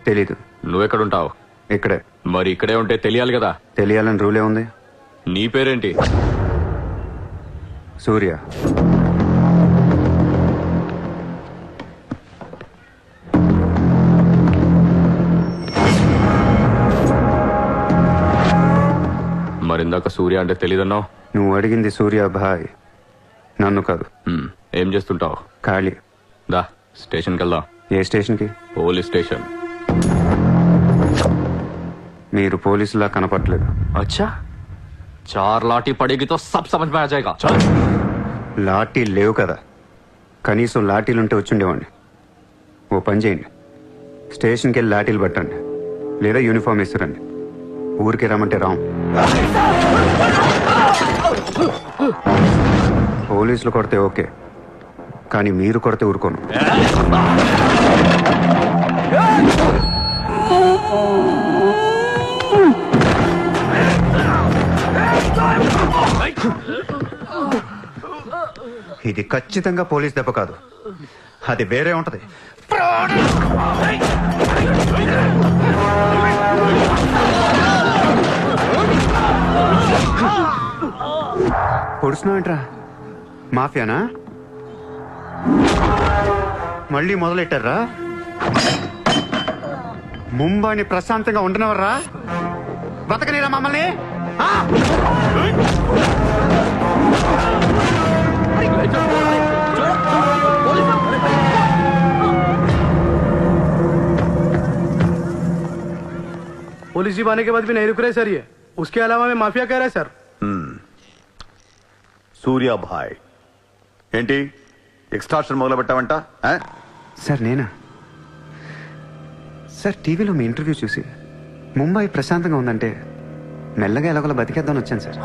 తెలీదు. నువ్వెక్కడుంటావు? ఇక్కడే. మరి ఇక్కడే ఉంటే తెలియాలి కదా. తెలియాలని రూలే ఉంది. నీ పేరేంటి? సూర్య. మరిందాక సూర్య అంటే తెలీదన్నావు. నువ్వు అడిగింది సూర్యాభాయ్, నన్ను కాదు. ఏం చేస్తుంటావు? ఖాళీ. దా స్టేషన్కి వెళ్దాం. ఏ స్టేషన్కి? Police station. మీరు పోలీసులా కనపట్లేదు. అచ్చా, చార్ లాఠీ పడేగి తో సబ్ సమజ్ మే ఆ జాయేగా. చల్. లాఠీ లేవు కదా, కనీసం లాఠీలుంటే వచ్చుండేవాడిని. ఓ పని చేయండి, స్టేషన్కి వెళ్ళి లాఠీలు పట్టండి, లేదా యూనిఫామ్ వేస్తురండి. ఊరికి రమ్మంటే రాం. పోలీసులు కొడితే ఓకే, కానీ మీరు కొడితే ఊరుకోను. ఇది ఖచ్చితంగా పోలీస్ దెబ్బ కాదు, అది వేరే ఉంటది. పొడుస్తున్నావేంట్రా? మాఫియానా? మళ్ళీ మొదలెట్టారా? ముంబైని ప్రశాంతంగా ఉండనవర్రా? బతకనేరా మమ్మల్ని? पुलिस जीप आने के बाद भी नहीं रुक रहे सर ये. उसके अलावा मैं माफिया कह रहा है सर. సూర్యాభాయ్ ఏంటి ఎక్స్ట్రాక్షన్ మొదలు పెట్టావంట? సార్ నేనా? సార్ టీవీలో మీ ఇంటర్వ్యూ చూసి ముంబై ప్రశాంతంగా ఉందంటే మెల్లగా ఎలాగోలా బతికేద్దామని వచ్చాను సార్.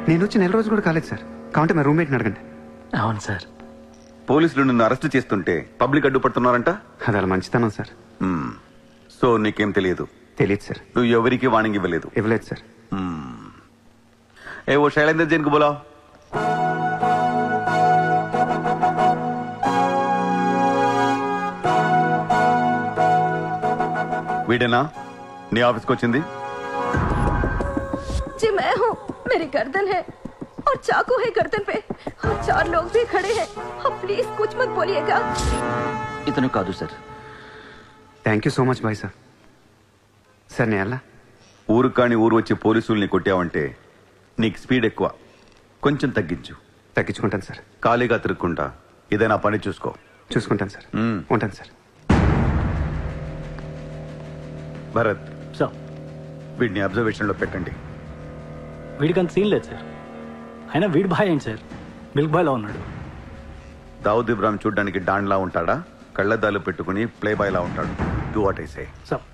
నేను వచ్చి 4 రోజులు కూడా కాలేదు సార్. కావంటే మా రూమ్మేట్ని అడగండి. అవును సార్. పోలీసులు నిన్ను అరెస్ట్ చేస్తుంటే పబ్లిక్ అడ్డుపడుతున్నారంట. అది అలా మంచితనం సార్. సో నీకేం తెలియదు? తెలియదు సార్. నువ్వు ఎవరికి వార్నింగ్ ఇవ్వలేదు? ఇవ్వలేదు సార్. ఏ ఓ శైలేందర్ జైన్ కు బోలావ్. వీడేనా నీ ఆఫీస్కి వచ్చింది? जी मैं हूँ. मेरी गर्दन है और चाकू है गर्दन पे और 4 लोग भी खड़े हैं. आप प्लीज कुछ मत बोलिएगा. ఇతను కాదు sir. Thank you so much bye sir. Sir నేను ఎలా? ఊరు కాని ఊరు వచ్చి పోలీసుల్ని కొట్టావంటే నీకు స్పీడ్ ఎక్కువ, కొంచెం తగ్గించు. తగ్గించుకుంటాను సార్. ఖాళీగా తిరుక్కుంటా ఏదైనా పని చూసుకో. చూసుకుంటాను సార్. ఉంటాను సార్. భరత్, సార్ వీడిని అబ్జర్వేషన్ లో పెట్టండి. వీడికి అంత సీన్ లేదు సార్. అయినా వీడి బాయ్ ఏంటి సార్, మిల్క్ బాయ్లో ఉన్నాడు. దావుద్ ఇబ్రాహిం చూడ్డానికి డాన్లా ఉంటాడా, కళ్ళద్దాలు పెట్టుకుని ప్లే బాయ్ లా ఉంటాడు. Do what I say. Sir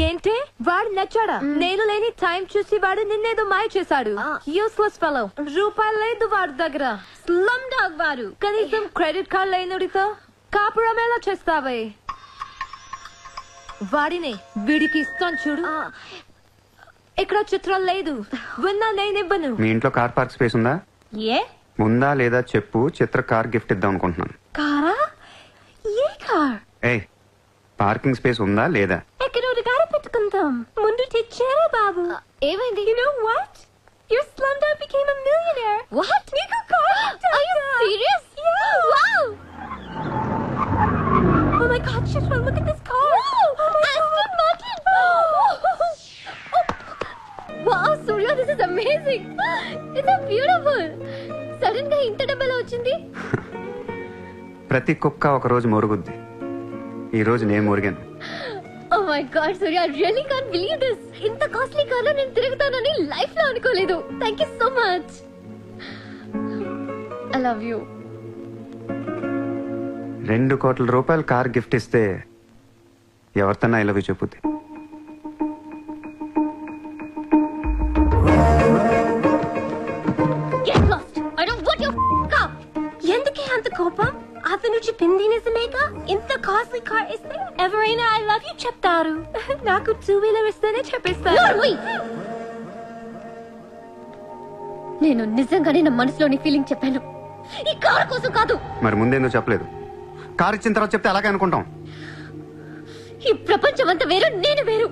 ఏంటి వాడు నచ్చాడా? నేను లేని టైం చూసి వాడు నిన్నేదో మాయ చేశాడు. Useless fellow. రూపాయలు లేదు వాడి దగ్గర. స్లమ్ డాగ్ వాడు. కనీసం క్రెడిట్ కార్డ్ లేనుడితో కాపురం ఎలా చేస్తావే? వాడినే వీడికి ఇస్తాను చూడు. ఇక్కడ చిత్రం లేదు. విన్నా నేనివ్వను. మీ ఇంట్లో కార్ పార్క్ స్పేస్ ఉందా? ఏ ఉందా లేదా చెప్పు, చిత్ర కార్ గిఫ్ట్ ఇద్దాం అనుకుంటున్నాను. కారా? ఏ కార్? ఏయ్, పార్కింగ్ స్పేస్ ఉందా లేదా? ఎక్కడ కారు పెట్టుకుంటాం. ముందు తెచ్చారా బాబు? ఏమైంది? You know what? Your slumdog became a millionaire. What? నీకు car? Are you serious? Yeah. Wow. Oh my God, Shishra, look at this car. Aston Martin. Wow, Surya, this is amazing. It's so beautiful. Sudden గా ఇంత డబ్బులు వచ్చింది. ప్రతి కుక్క ఒక రోజు మొరుగుద్ది. ఈ రోజు నేను మురిగాను. Oh my God, Surya, I really can't believe this. ఇంత కాస్ట్లీ కార్ లో నేను తిరుగుతానని లైఫ్ లో అనుకోలేదు. Thank you so much. I love you. 2 కోట్ల రూపాయలు కార్ గిఫ్ట్ ఇస్తే ఎవరితోనా ఐ లవ్ యూ చెప్పుద్ది. Get lost. I don't want your car. ఎందుకే అంత కోపం? అతను చెప్పింది నిజమేగా? ఇంత కాస్ట్లీ కార్ ఇస్తే ఎవరైనా ఐ లవ్ యూ చెప్తారు. నాకు 2-wheeler ఇస్తేనే చెప్పేస్తారు. నేను నిజంగానే నా మనసులోని ఫీలింగ్ చెప్పాను. ఈ కార్ కోసం కాదు. మరి ముందేందో చెప్పలేదు? కార్ ఇచ్చిన తర్వాత చెప్తే అలాగే అనుకుంటాం. ఈ ప్రపంచం అంతా వేరు, నేను వేరు.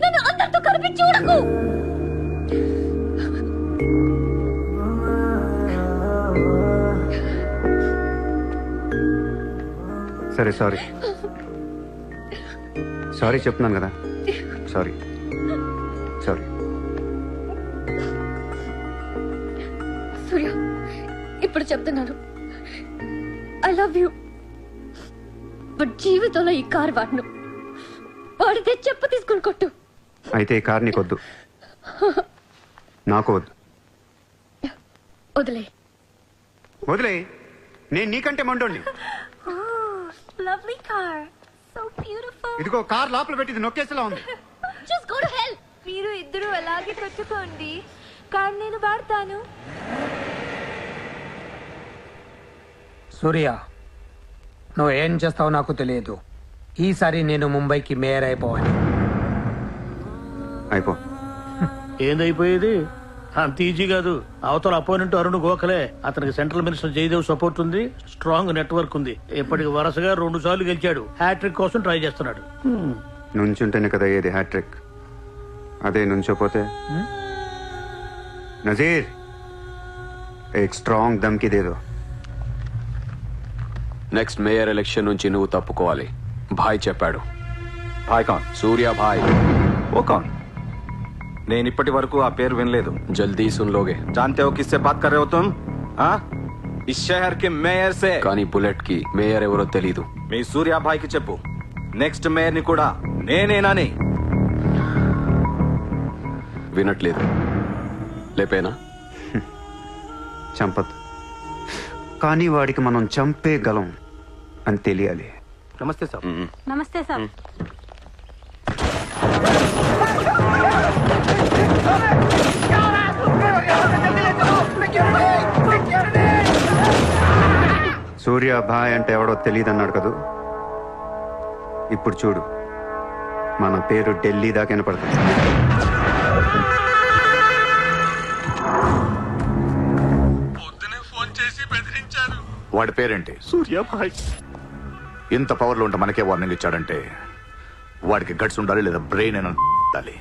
నన్ను అందరితో కలిపి చూడకు. సరే, సారీ సారీ చెప్తున్నాను కదా. Sorry sorry. సూర్య, ఇప్పుడు చెప్తున్నాను, ఐ లవ్ యూ. బట్ జీవితంలో ఈ కార్ వాడను. వాడితే చెప్పు తీసుకుని కొట్టు. అయితే ఈ కార్ నీకొద్దు, నాకు వద్దు. వదిలే. వదిలే. నేను నీకంటే మండోండి. Lovely car, so beautiful. ఇదిగో కార్ లోపల పెట్టింది నొక్కేసేలా ఉంది. Just go to hell. మీరు ఇద్దరు అలాగే పెట్టుకోండి, కార్ నేను వాడతాను. సూర్య, నువ్వు ఏం చేస్తావో నాకు తెలియదు. ఈసారి నేను ముంబైకి మేయర్ అయిపోవాలి. అయిపో. ఏందైపోయేది? అంత ఈజీ కాదు. అవతల అపోనెంట్ అరుణ్ గోఖలే. అతనికి సెంట్రల్ మినిస్టర్ జయదేవ్ సపోర్ట్ ఉంది, స్ట్రాంగ్ నెట్వర్క్ ఉంది. ఇప్పటికి వరుసగా 2 సార్లు గెలిచాడు. హ్యాట్రిక్ కోసం ట్రై చేస్తున్నాడు. నుంచుంటేనే కదా ఏది హ్యాట్రిక్. అదే నుంచోపోతే నజీర్ ఏక్ స్ట్రాంగ్ దమ్కి దేదో. నెక్స్ట్ మేయర్ ఎలక్షన్ నుంచి నువ్వు తప్పుకోవాలి. భాయ్ చెప్పాడు. भाई कौन? सूर्या भाई. वो कौन? నేను ఇప్పటి వరకు ఆ పేరు వినలేదు. जल्दी सुन लोगे. जानते हो किससे बात कर रहे हो तुम? हाँ? इस शहर के మేయర్ से. కానీ బుల్లెట్ కి మేయర్ ఎవరో తెలీదు. మీ సూర్య భాయ్కి చెప్పు, నెక్స్ట్ మేయర్ ని కూడా నేనేనాని. వినట్లేదు. లేపేనా? చంపదు, కానీ వాడికి మనం చంపేయగలం అని తెలియాలి. నమస్తే సార్. నమస్తే సార్. సూర్య భాయ్ అంటే ఎవడో తెలియదు అన్నాడు కదూ. ఇప్పుడు చూడు, మన పేరు ఢిల్లీ దాకా వినపడుతుంది. వాడి పేరేంటి? సూర్య భాయ్. ఇంత పవర్లో ఉంటే మనకే వార్నింగ్ ఇచ్చాడంటే వాడికి గట్స్ ఉండాలి, లేదా బ్రెయిన్ అయినా ఉండాలి.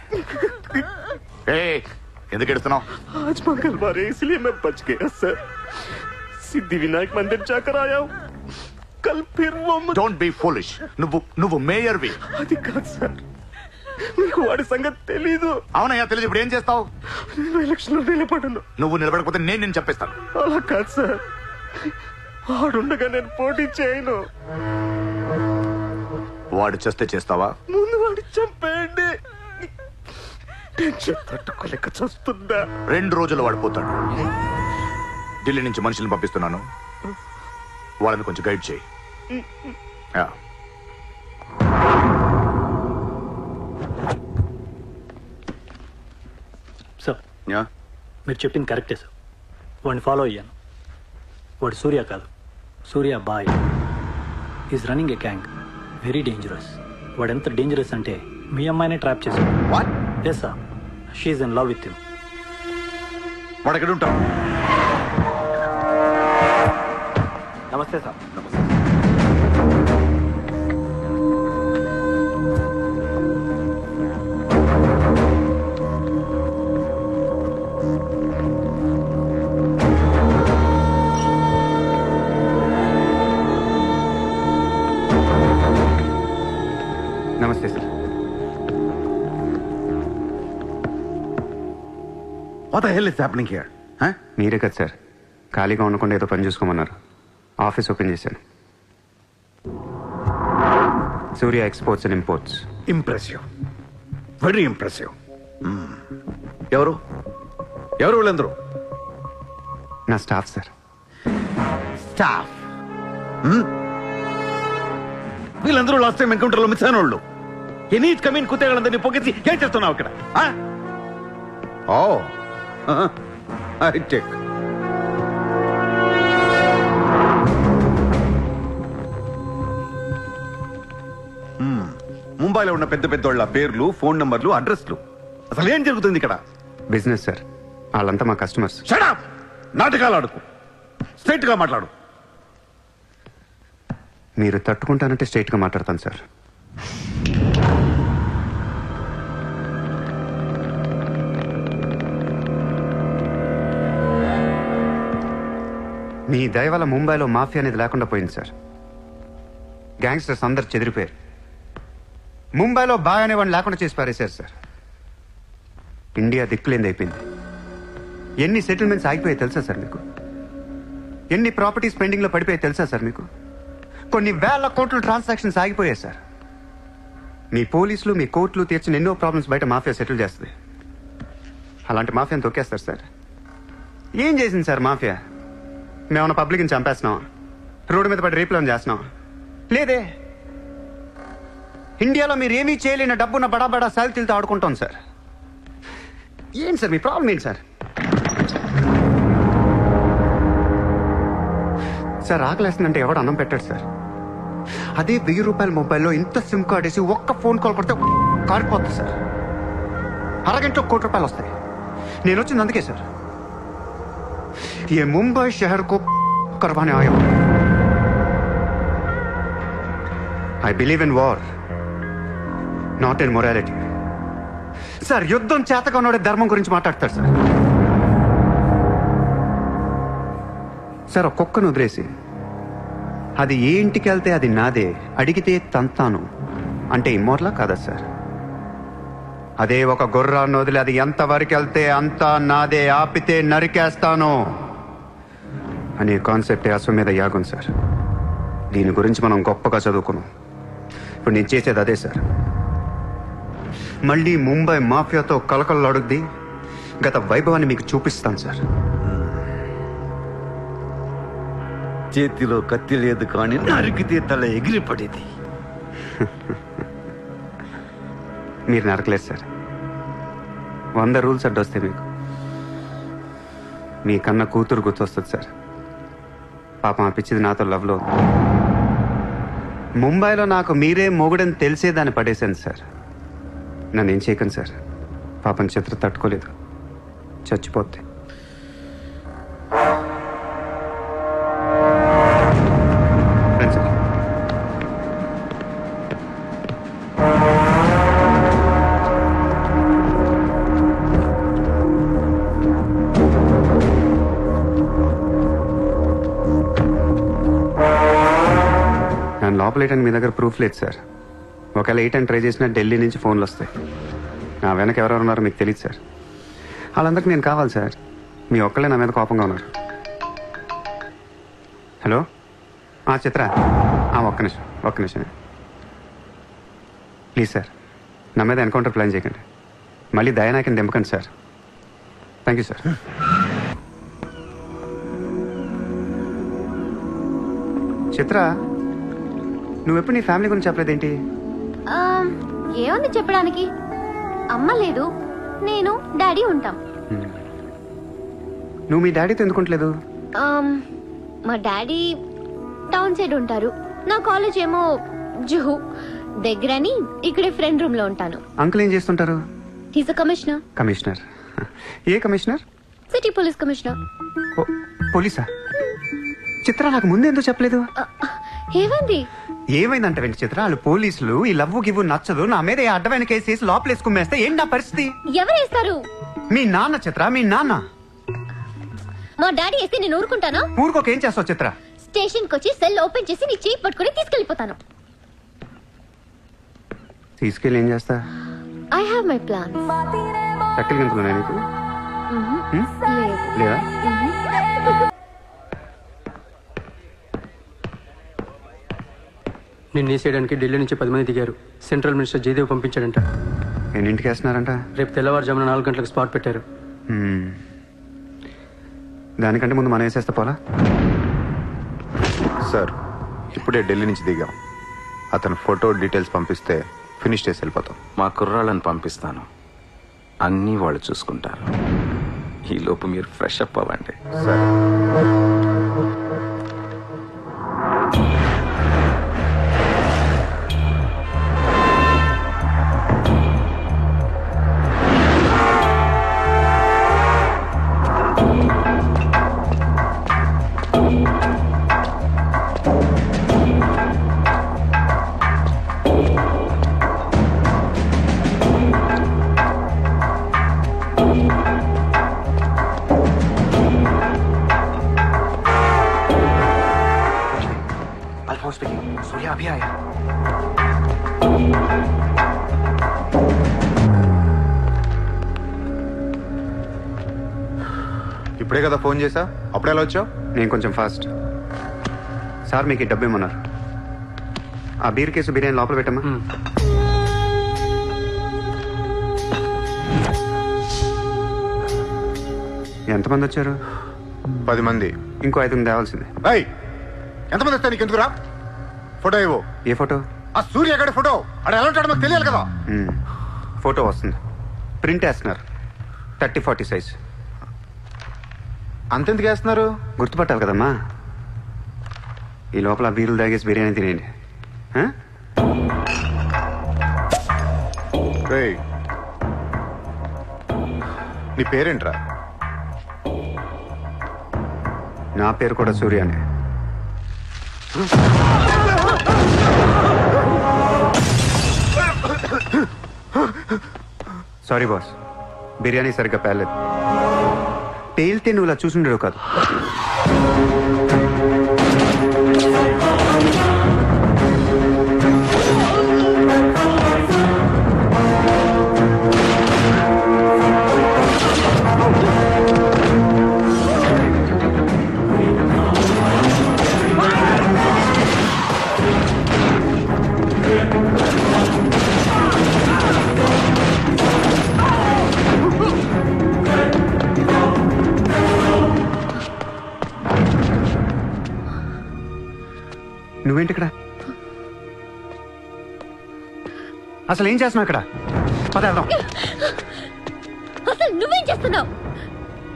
ఎందుకు ఎడుతున్నావు? आज मंगलवार है इसलिए मैं बच गया सर. सिद्धि विनायक मंदिर जाकर आया हूँ. కల్ ఫిర్ డోంట్ బి ఫూలిష్. నువ్వు మేయర్వి. అది కాదు సార్, మీకు వాడి సంగతి తెలీదు. అవునయ్యా తెలియదు. ఇప్పుడు ఏం చేస్తావు? నేను ఎలక్షన్ లో నిలబడను. నువ్వు నిలబడకపోతే నేను చెప్పేస్తాను. అలా కాదు సార్, వాడుండగా నేను పోటీ చేయను. వాడు చేస్తే చేస్తావా? ముందు వాడి చంపేయండి. టెన్షన్ తట్టుకోలేక చూస్తుందా. 2 రోజులు వాడు పోతాడు. ఢిల్లీ నుంచి మనుషులను పంపిస్తున్నాను, వాళ్ళని కొంచెం గైడ్ చేయి. సార్ మీరు చెప్పింది కరెక్టే సార్. వాడిని ఫాలో అయ్యాను. వాడు సూర్య కాదు, సూర్య బాయ్. Is running a gang, very dangerous. వాడు ఎంత డేంజరస్ అంటే మీ అమ్మాయినే ట్రాప్ చేశాడు. Yes sir, she in love with you. వాడు ఎక్కడ ఉంటాం? నమస్తే సార్. నమస్తే sir. What the hell is happening here? మీరే కదా సార్ ఖాళీగా ఉండకుండా ఏదో పని చూసుకోమన్నారు. ఆఫీస్ ఓపెన్ చేశాను. Surya exports and imports. Impressive, very impressive. ఎవరు ఎవరు వీళ్ళందరూ? నా స్టాఫ్ సార్. స్టాఫ్? వీళ్ళందరూ లాస్ట్ టైం ఎన్కౌంటర్ లో మిస్ అయిన వాళ్ళు. ఎనీ కమీన్ కుత్తేగాళ్ళందరినీ పొగేసి ఏం చేస్తున్నావు ఇక్కడ? Oh I check. ముంబైలో ఉన్న పెద్ద పెద్దోళ్ళ పేర్లు, ఫోన్ నంబర్లు, అడ్రస్లు. అసలు ఏం జరుగుతుంది ఇక్కడ? Business sir. వాళ్ళంతా మా కస్టమర్స్. Shut up! నాటకాలు ఆడుకు, స్ట్రైట్ గా మాట్లాడు. మీరు తట్టుకుంటానంటే స్ట్రైట్ గా మాట్లాడతాను సార్. మీ దయ వల్ల ముంబైలో మాఫియా అనేది లేకుండా పోయింది సార్. గ్యాంగ్స్టర్స్ అందరు చెదిరిపోయారు. ముంబైలో బాయ్ అనేవాడిని లేకుండా చేసి పారేశారు సార్. ఇండియా దిక్కులేంది అయిపోయింది. ఎన్ని సెటిల్మెంట్స్ ఆగిపోయాయి తెలుసా సార్ మీకు? ఎన్ని ప్రాపర్టీస్ పెండింగ్లో పడిపోయాయి తెలుసా సార్ మీకు? కొన్ని వేల కోట్ల ట్రాన్సాక్షన్స్ ఆగిపోయాయి సార్. మీ పోలీసులు, మీ కోర్టులు తీర్చిన ఎన్నో ప్రాబ్లమ్స్ బయట మాఫియా సెటిల్ చేస్తుంది. అలాంటి మాఫియాని తొక్కేస్తారు సార్. ఏం చేసింది సార్ మాఫియా? మేమన్నా పబ్లిక్ని చంపేస్తున్నాం, రోడ్డు మీద పడి రేపులను చేస్తున్నాం? లేదే. ఇండియాలో మీరు ఏమీ చేయలేని డబ్బున్న బడా బడా సాల్తీలతో ఆడుకుంటాం సార్. ఏంటి సార్ మీ ప్రాబ్లం ఏంటి సార్? సార్ ఆకలేస్తుందంటే ఎవడు అన్నం పెట్టాడు సార్. అదే 1000 రూపాయల మొబైల్లో ఇంత సిమ్ కార్డ్ వేసి ఒక్క ఫోన్ కాల్ కొడితే కారిపోతుంది సార్. అరగంటలో 1 కోటి రూపాయలు వస్తాయి. నేను వచ్చింది అందుకే సార్. ये मुंबई शहर को करवाने आया हूं. I believe in war, not in morality. Sir యుద్ధం చేతగా ఉన్నోడే ధర్మం గురించి మాట్లాడతారు సార్. సార్ ఒక కుక్కను వదిలేసి అది ఏ ఇంటికి వెళ్తే అది నాదే, అడిగితే తంతాను అంటే ఇమ్మోర్లా కాదా సార్? అదే ఒక గుర్రాన్ని వదిలి అది ఎంతవరకు వెళ్తే అంతా నాదే, ఆపితే నరికేస్తాను అనే కాన్సెప్టే అశ్వమేధ యాగం సార్. దీని గురించి మనం గొప్పగా చదువుకున్నాం. ఇప్పుడు నేను చేసేది అదే సార్. మళ్ళీ ముంబై మాఫియాతో కలకలలాడుద్ది గత వైభవాన్ని మీకు చూపిస్తాను సార్. చేతిలో కత్తి లేదు కానీ నరికితే తల ఎగిరిపడేది. మీరు నరకలేదు సార్. 100 రూల్స్ అడ్డొస్తాయి మీకు. మీ కన్న కూతురు గుర్తొస్తుంది సార్. పాపం అనిపించింది నాతో లవ్లో. ముంబైలో నాకు మీరే మొగుడని తెలిసేదాన్ని పడేశాను సార్. నన్ను ఏం చేయకండి సార్. పాపం చిత్ర తట్టుకోలేదు, చచ్చిపోతే. నన్ను లోపలేయడానికి మీ దగ్గర ప్రూఫ్ లేదు సార్. ఒకవేళ 8 అని ట్రై చేసినా ఢిల్లీ నుంచి ఫోన్లు వస్తాయి. నా వెనక ఎవరెవరు ఉన్నారో మీకు తెలియదు సార్. వాళ్ళందరికీ నేను కావాలి సార్. మీ ఒక్కళ్ళే నా మీద కోపంగా ఉన్నారు. హలో చిత్ర, ఒక్క నిమిషం ప్లీజ్ సార్, నా మీద ఎన్కౌంటర్ ప్లాన్ చేయకండి. మళ్ళీ దయానాయకని దింపకండి sir. Thank you sir. Chitra, నువ్వెప్పుడు నీ ఫ్యామిలీ గురించి చెప్పలేదేంటి? ఏముంది చెప్పడానికి? అమ్మ లేదు, నేను డాడీ ఉంటాం. నువ్వు మీ డాడీతో ఎందుకుంటలేదు? మా డాడీ టౌన్ సైడ్ ఉంటారు, నా కాలేజ్ ఏమో జుహు దగ్గరని ఇక్కడే ఫ్రెండ్ రూమ్ లో ఉంటాను. అంకుల్ ఏం చేస్తుంటారు? He's a commissioner. కమిషనర్? ఏ కమిషనర్? City police commissioner. పోలీసా? చిత్ర, నాకు ముందు ఎందుకు చెప్పలేదు? ఏమైంది? ఏమైందంట వెంట చిత్ర, వాళ్ళు పోలీసులు ఈ లవ్వు గివ్వు నచ్చదు, నా మీద ఏ అడ్డమైన కేసు వేసి లోపలేసి కుమ్మేస్తే ఏంటి నా పరిస్థితి? ఎవరేస్తారు? మీ నాన్న చిత్ర, మీ నాన్న. మా డాడీ వేస్తే నేను ఊరుకుంటానా? ఊరుకోకేం చేస్తావు చిత్ర? స్టేషన్ కి వచ్చి సెల్ ఓపెన్ చేసి నీ చేయి పట్టుకుని తీసుకెళ్లిపోతాను. తీసుకెళ్ళి ఏం చేస్తా? I have my plans. చక్కలు గంతులున్నా నీకు? లేదా? నిన్ను వేసేయడానికి ఢిల్లీ నుంచి 10 మంది దిగారు. సెంట్రల్ మినిస్టర్ జయదేవ్ పంపించాడంట. ఎన్నింటికి వేస్తున్నారంట? రేపు తెల్లవారుజామున 4 గంటలకు స్పాట్ పెట్టారు. దానికంటే ముందు మనం వేసేస్తే పోలా? సార్, ఇప్పుడే ఢిల్లీ నుంచి దిగాం. అతను ఫోటో డీటెయిల్స్ పంపిస్తే ఫినిష్ చేసి వెళ్ళిపోతాం. మా కుర్రాళ్ళని పంపిస్తాను, అన్నీ వాళ్ళు చూసుకుంటారు. ఈ లోపు మీరు ఫ్రెష్ అప్ అవ్వండి. సార్, सूर्या अभी आया. ఇప్పుడే కదా ఫోన్ చేసా, అప్పుడే ఎలా వచ్చావు? నేను కొంచెం ఫాస్ట్. సార్ మీకు డబ్బు ఇమ్మన్నారు. ఆ బీర్ కేసు బిర్యానీ లోపల పెట్టమ్మా. ఎంతమంది వచ్చారు? 10 మంది. ఇంకో 5 తేవాల్సిందే. ఎంతమంది వస్తా? నీకు ఎందుకురా? ఫోటో ఇవ్వు. ఏ ఫోటో? ఆ సూర్యగడి ఫోటో. అక్కడ ఎలా ఉంటాడో మాకు తెలియాలి కదా. ఫోటో వస్తుంది, ప్రింట్ వేస్తున్నారు. 30-40 సైజ్. అంతెందుకు వేస్తున్నారు? గుర్తుపట్టాలి కదమ్మా. ఈ లోపల బీరులు తాగేసి బిర్యానీ తినేయండి. నీ పేరేంట్రా? నా పేరు కూడా సూర్యానే. సారీ బాస్, బిర్యానీ సరిగ్గా పేర్లేదు. పేలితే నువ్వు ఇలా చూసుండేవు కాదు. నువ్వేంటి ఇక్కడ? అసలు ఏం చేస్తున్నావు ఇక్కడ? పదేద్దాం. అసలు నువ్వేం చేస్తున్నావు?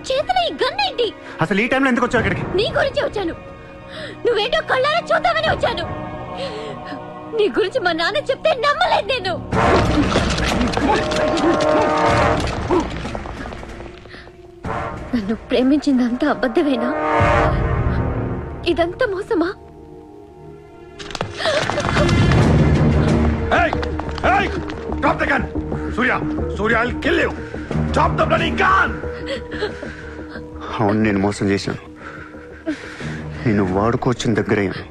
చేతిలో ఈ గన్ ఏంటి? అసలు ఈ టైంలో ఎందుకు వచ్చావు ఇక్కడికి? నీ గురించి వచ్చాను. నువ్వేంటో కళ్ళారా చూద్దామని వచ్చాను. నీ గురించి మా నాన్న చెప్తే నమ్మలేదు నేను. నన్ను ప్రేమించిందంతా అబద్ధమేనా? ఇదంతా మోసమా? Hey! Hey! Drop the gun! Surya! Surya, I'll kill you! Drop the bloody gun! అవును, నేను మోసం చేశాను. నిన్ను వాడుకోవచ్చిన దగ్గరయ్యాను.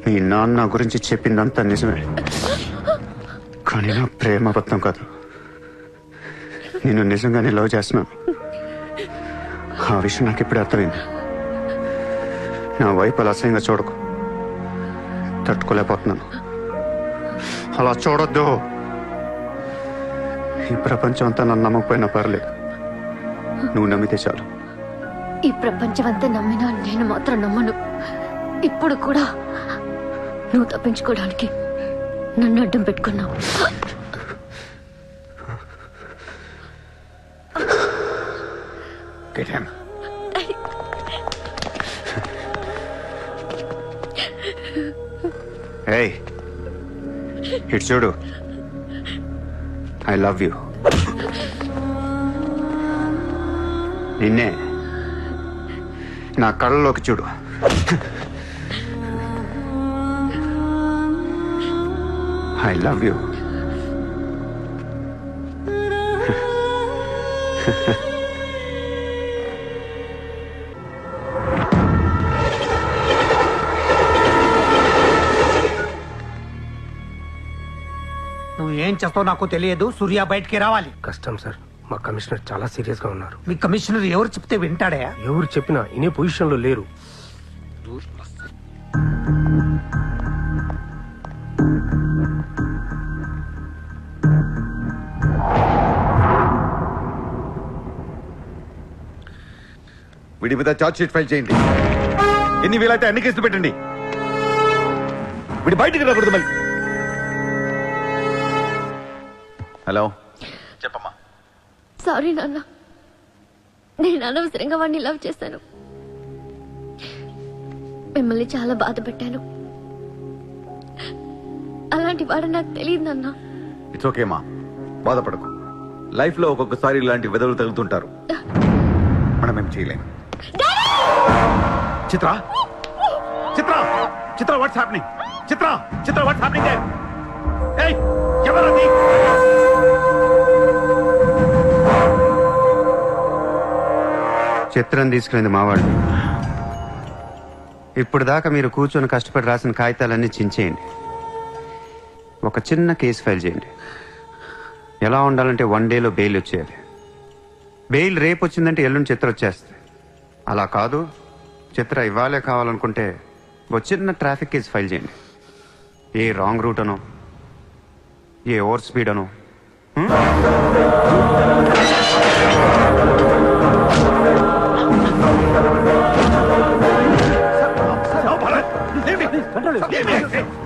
మీ నాన్న గురించి చెప్పిందంతా నిజమే, కానీ నా ప్రేమ అబద్ధం కాదు. నేను నిజంగానే లవ్ చేస్తున్నాను. ఆ విషయం నాకు ఇప్పుడే అర్థమైంది. నా వైపు అలా అసహ్యంగా చూడకు, తట్టుకోలేకపోతున్నాను. అలా చూడొద్దు. ఈ ప్రపంచం అంతా నన్ను నమ్మకపోయినా పర్లేదు, నువ్వు నమ్మితే చాలు. ఈ ప్రపంచం అంతా నమ్మినా నేను మాత్రం నమ్మను. ఇప్పుడు కూడా నువ్వు తప్పించుకోవడానికి నన్ను అడ్డం పెట్టుకున్నావు. Get him. Hey, ఇటు చూడు. I love you. నిన్నే నా కళ్ళలోకి చూడు. I love you. నువ్వు ఏం చేస్తావు నాకు తెలియదు. సూర్య బయటికి రావాలి. కష్టం సార్, మా కమిషనర్ చాలా సీరియస్ గా ఉన్నారు. మీ కమిషనర్ ఎవరు చెప్తే వింటాడా? ఎవరు చెప్పినా ఇనే పొజిషన్ లో లేరు. వీడి మీద ఛార్జ్ షీట్ ఫైల్ చేయండి. ఎన్ని వీలైతే అన్ని కేసులు పెట్టండి. వీడి బయటికి రాకూడదు మళ్ళీ. హలో, చెప్పమ్మా. సారీ నాన్న, నేను అనవసరంగా వాడిని లవ్ చేశాను. మిమ్మల్ని చాలా బాధ పెట్టాను. అలాంటి వాడు నాకు తెలియదు నాన్న. ఇట్స్ ఓకే మా, బాధపడకు. లైఫ్ లో ఒక్కొక్కసారి ఇలాంటి వెదవులు తగులుతుంటారు, మనం ఏం చేయలేం. Chitra, Chitra, Chitra, what's happening? Chitra, Chitra, what's happening there? ఏయ్, ఎవరది? చిత్రం తీసుకెళ్ళింది మావాళ్ళు. ఇప్పుడు దాకా మీరు కూర్చొని కష్టపడి రాసిన కాగితాలన్నీ చించేయండి. ఒక చిన్న కేసు ఫైల్ చేయండి. ఎలా ఉండాలంటే 1 డేలో బెయిల్ వచ్చేయాలి. బెయిల్ రేపు వచ్చిందంటే ఎల్లుండి చిత్ర వచ్చేస్తుంది. అలా కాదు, చిత్ర ఇవ్వాలే కావాలనుకుంటే ఒక చిన్న ట్రాఫిక్ కేసు ఫైల్ చేయండి. ఏ రాంగ్ రూట్ అనో, ఏ ఓవర్ స్పీడ్ అనో.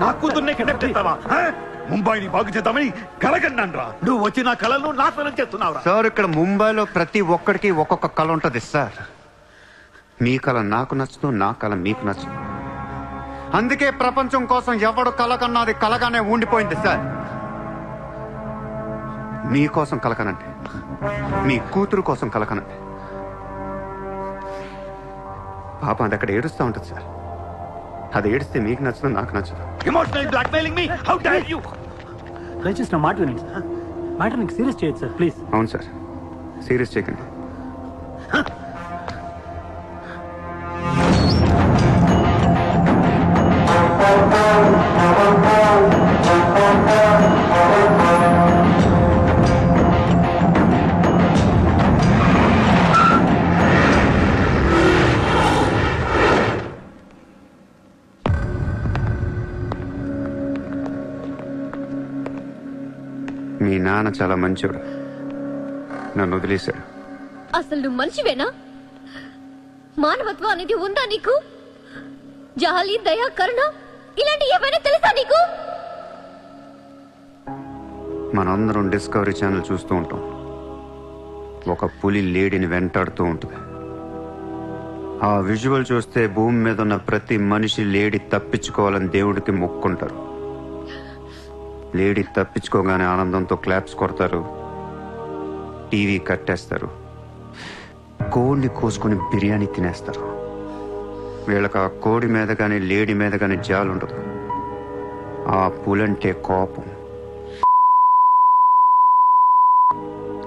నా కూతుర్నే కిడ్నాప్ చేస్తావా? ముంబైని బాగు చేద్దామని కలగన్నాన్రా. నువ్వు వచ్చి నా కళను నాశనం చేస్తున్నావురా. సార్, ఇక్కడ ముంబైలో ప్రతి ఒక్కడికి ఒక్కొక్క కళ ఉంటుంది సార్. మీ కళ నాకు నచ్చదు, నా కళ మీకు నచ్చదు. అందుకే ప్రపంచం కోసం ఎవడు కళ కన్నది కలగానే ఉండిపోయింది సార్. మీకోసం కలకనంటే, మీ కూతురు కోసం కలకనంటే. పాపం అది అక్కడ ఏడుస్తూ ఉంటుంది సార్. అది ఏడిస్తే మీకు నచ్చదు, నాకు నచ్చదు. Emotional blackmailing me, how dare you? దయచేసి నా మాట వినండి సార్. మ్యాటర్ నీకు సీరియస్ చేయొచ్చు సార్, ప్లీజ్. అవును సార్, సీరియస్ చేయకండి. మీ నాన్న చాలా మంచోడు, నన్ను వదిలేశాడు. అసలు నువ్వు మనిషివేనా? మానవత్వం అనేది ఉందా నీకు? జాలి, దయ, కరుణ ఇలాంటి ఏమైనా తెలుసా నీకు? మనందరం డిస్కవరీ ఛానల్ చూస్తూ ఉంటాం. ఒక పులి లేడీని వెంటాడుతూ ఉంటుంది. ఆ విజువల్ చూస్తే భూమి మీద ఉన్న ప్రతి మనిషి లేడీ తప్పించుకోవాలని దేవుడికి మొక్కుంటారు. లేడీ తప్పించుకోగానే ఆనందంతో క్లాప్స్ కొడతారు, టీవీ కట్టేస్తారు, కోడిని కోసుకొని బిర్యానీ తినేస్తారు. వీళ్ళకి ఆ కోడి మీద కానీ లేడీ మీద కానీ జాలి ఉండదు. ఆ పులంటే కోపం,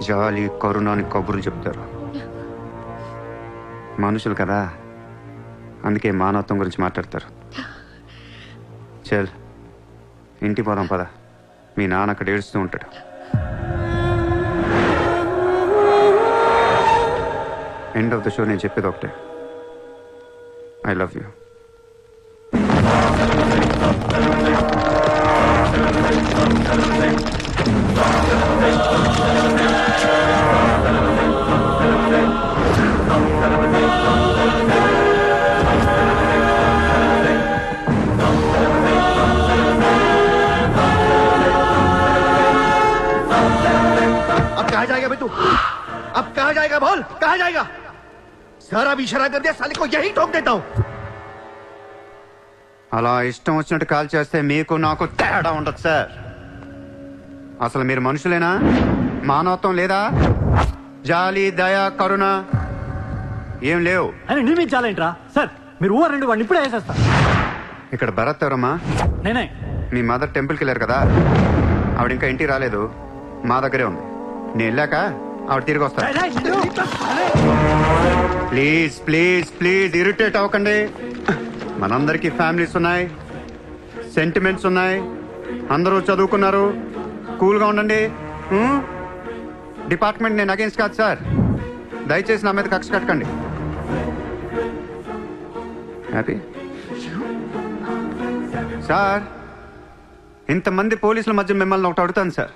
జాలి, కరుణ అని కబుర్లు చెప్తారు. మనుషులు కదా, అందుకే మానవత్వం గురించి మాట్లాడతారు. చల్ ఇంటికి పోదాం పద. మీ నాన్న అక్కడ ఏడుస్తూ ఉంటాడు. ఎండ్ ఆఫ్ ద షో నేను చెప్పేది ఒకటే, ఐ లవ్ యూ. अब कहाँ जाएगा बे तू? अब कहाँ जाएगा बोल, कहाँ जाएगा? सारा भी इशारा कर दिया, साले को यही ठोक देता हूँ. అలా ఇష్టం వచ్చినట్టు కాల్ చేస్తే మీకు నాకు తేడా ఉండదు సార్. అసలు మీరు మనుషులేనా? మానవత్వం లేదా? జాలి, దయ, కరుణ ఏం లేవు. అని నిర్మించాలేంట్రా సార్? మీరు ఊరండి వాడిని ఇప్పుడే వేసేస్తా. ఇక్కడ భరత్ ఎవరమ్మా? నేనే. మీ మదర్ టెంపుల్కి వెళ్ళారు కదా, ఆవిడ ఇంకా ఇంటికి రాలేదు, మా దగ్గరే ఉంది. నేను వెళ్ళాక ఆవిడ తిరిగి వస్తా. ప్లీజ్ ప్లీజ్ ప్లీజ్ ఇరిటేట్ అవ్వకండి. మనందరికీ ఫ్యామిలీస్ ఉన్నాయి, సెంటిమెంట్స్ ఉన్నాయి, అందరూ చదువుకున్నారు. కూల్గా ఉండండి. డిపార్ట్మెంట్ నేను అగేన్స్ట్ కాదు సార్. దయచేసి నా మీద కక్ష కట్టకండి. Happy sir. ఇంతమంది పోలీసుల మధ్య మిమ్మల్ని ఒకటి అడుగుతాను సార్.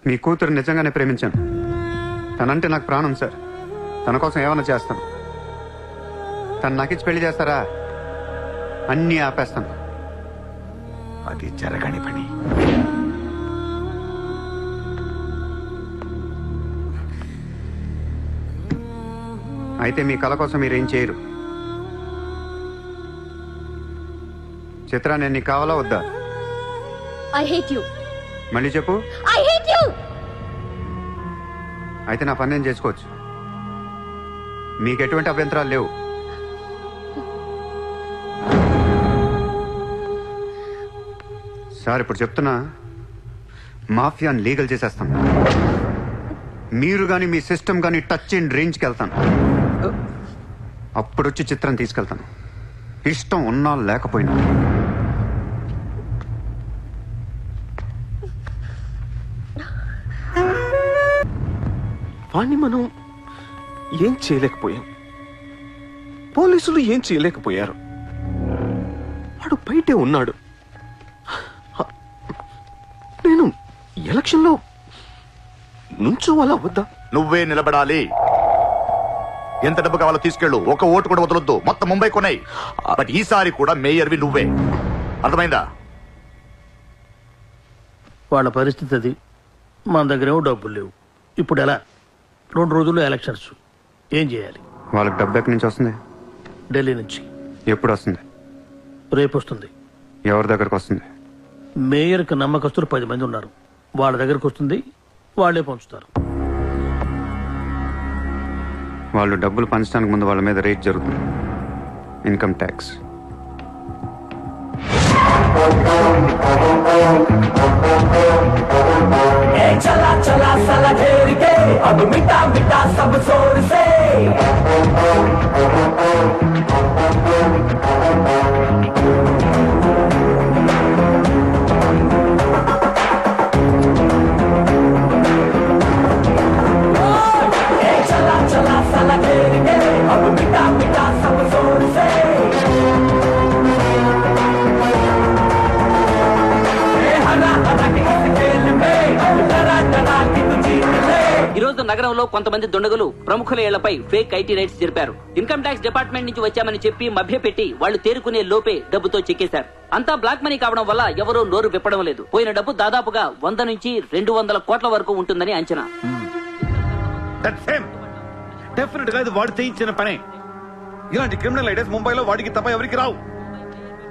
మీ కూతురు నిజంగానే ప్రేమించాను. తనంటే నాకు ప్రాణం సార్. తన కోసం ఏమైనా చేస్తాను. తను నాకిచ్చి పెళ్లి చేస్తారా? అన్నీ ఆపేస్తాను. అది జరగని పని. అయితే మీ కళ కోసం మీరేం చేయరు. చిత్ర, నేను నీకు కావాలా వద్దా? I hate you. మళ్ళీ చెప్పు. I hate you. అయితే నా పని నేను చేసుకోవచ్చు. మీకు ఎటువంటి అభ్యంతరాలు లేవు. సార్ ఇప్పుడు చెప్తున్నా, మాఫియాని లీగల్ చేసేస్తాను. మీరు కానీ మీ సిస్టమ్ కానీ టచ్ అండ్ రేంజ్కి వెళ్తాను. అప్పుడొచ్చి చిత్రం తీసుకెళ్తాను, ఇష్టం ఉన్నా లేకపోయినా. వాణ్ణి మనం ఏం చేయలేకపోయాం. పోలీసులు ఏం చేయలేకపోయారు. వాడు బయటే ఉన్నాడు. నేను ఎలక్షన్లో నుంచోవాలా వద్దా? నువ్వే నిలబడాలి. ఎంత డబ్బు కావాలో తీసుకెళ్ళు. ఒక ఓటు కూడా వదలొద్దు. మొత్తం ముంబై కొన్నాయి. బట్ ఈసారి కూడా మేయర్వి నువ్వే. అర్థమైందా? వాళ్ళ పరిస్థితి అది. మన దగ్గరేమో డబ్బులు లేవు. ఇప్పుడు ఎలా? 2 రోజుల్లో ఎలక్షన్స్. ఏం చేయాలి? వాళ్ళకి డబ్బు ఎక్కడి నుంచి వస్తుంది? ఢిల్లీ నుంచి. ఎప్పుడు వస్తుంది? రేపు వస్తుంది. ఎవరి దగ్గరకు వస్తుంది? మేయర్కి నమ్మకస్తులు 10 మంది ఉన్నారు. వాళ్ళ దగ్గరకు వస్తుంది, వాళ్ళే పంచుతారు. వాళ్ళు డబ్బులు పంచడానికి ముందు వాళ్ళ మీద రేట్ జరుగుతుంది. Income tax. चला चला साला घेर के अब मिटा मिटा सब जोर से चला चला साला घेर के अब मिटा मिटा सब जोर से हरा हरा के इस खेल में डरा डरा के तू जीत ले. ఈ రోజు నగరంలో కొంతమంది దుండగులు ప్రముఖుల ఇళ్లపై ఫేక్ ఐటీ రైడ్స్ జరిపారు. ఇన్కమ్ ట్యాక్స్ డిపార్ట్మెంట్ నుంచి వచ్చామని చెప్పి మభ్యపెట్టి వాళ్ళు తేరుకునే లోపే డబ్బుతో చెక్కేశారు. అంతా బ్లాక్ మనీ కావడం వల్ల ఎవరూ నోరు విప్పడం లేదు. పోయిన డబ్బు దాదాపుగా 100 నుంచి 200 కోట్ల వరకు ఉంటుందని అంచనా. డెఫినెట్ గా ఇది వాడు చేయించిన పనే. ఇలాంటి క్రిమినల్ ఐడియాస్ ముంబైలో వాడికి తప్ప ఎవరికి రావు.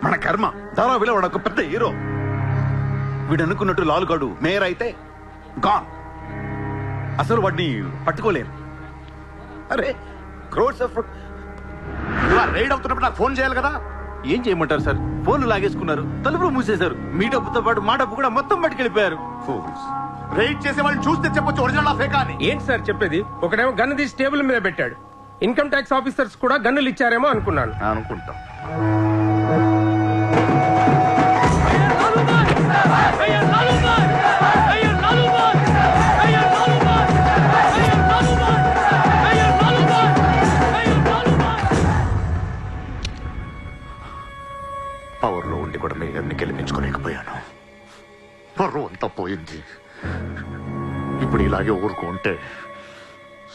మన కర్మ. ధారావిలో వాడు ఒక పెద్ద హీరో. వీడు అనుకున్నట్టు లాలుగాడు మేయర్ అయితే గాన్. అసలు వాడిని పట్టుకోలేరు. అరే క్రోర్స్ ఆఫ్ రైడ్ అవుతున్నప్పుడు నాకు ఫోన్ చేయాలి కదా. ఏం చేయమంటారు సార్? ఫోన్లు లాగేసుకున్నారు, తలుపులు మూసేశారు. మీ డబ్బుతో పాటు మా డబ్బు కూడా మొత్తం పట్టుకెళ్ళిపోయారు. రైడ్ చేసే వాళ్ళని చూస్తే చెప్పొచ్చు ఒరిజినల్ ఫేక్ అని. ఏంటి సార్ చెప్పేది? ఒకడేమో గన్ను తీసి టేబుల్ మీద పెట్టాడు. ఇన్కమ్ ట్యాక్స్ ఆఫీసర్స్ కూడా గన్నులు ఇచ్చారేమో అనుకున్నాను. అనుకుంటాం. పవర్లో ఉండి కూడా మేయర్ని గెలిపించుకోలేకపోయాను. పరువు అంతా పోయింది. ఇప్పుడు ఇలాగే ఊరుకుంటే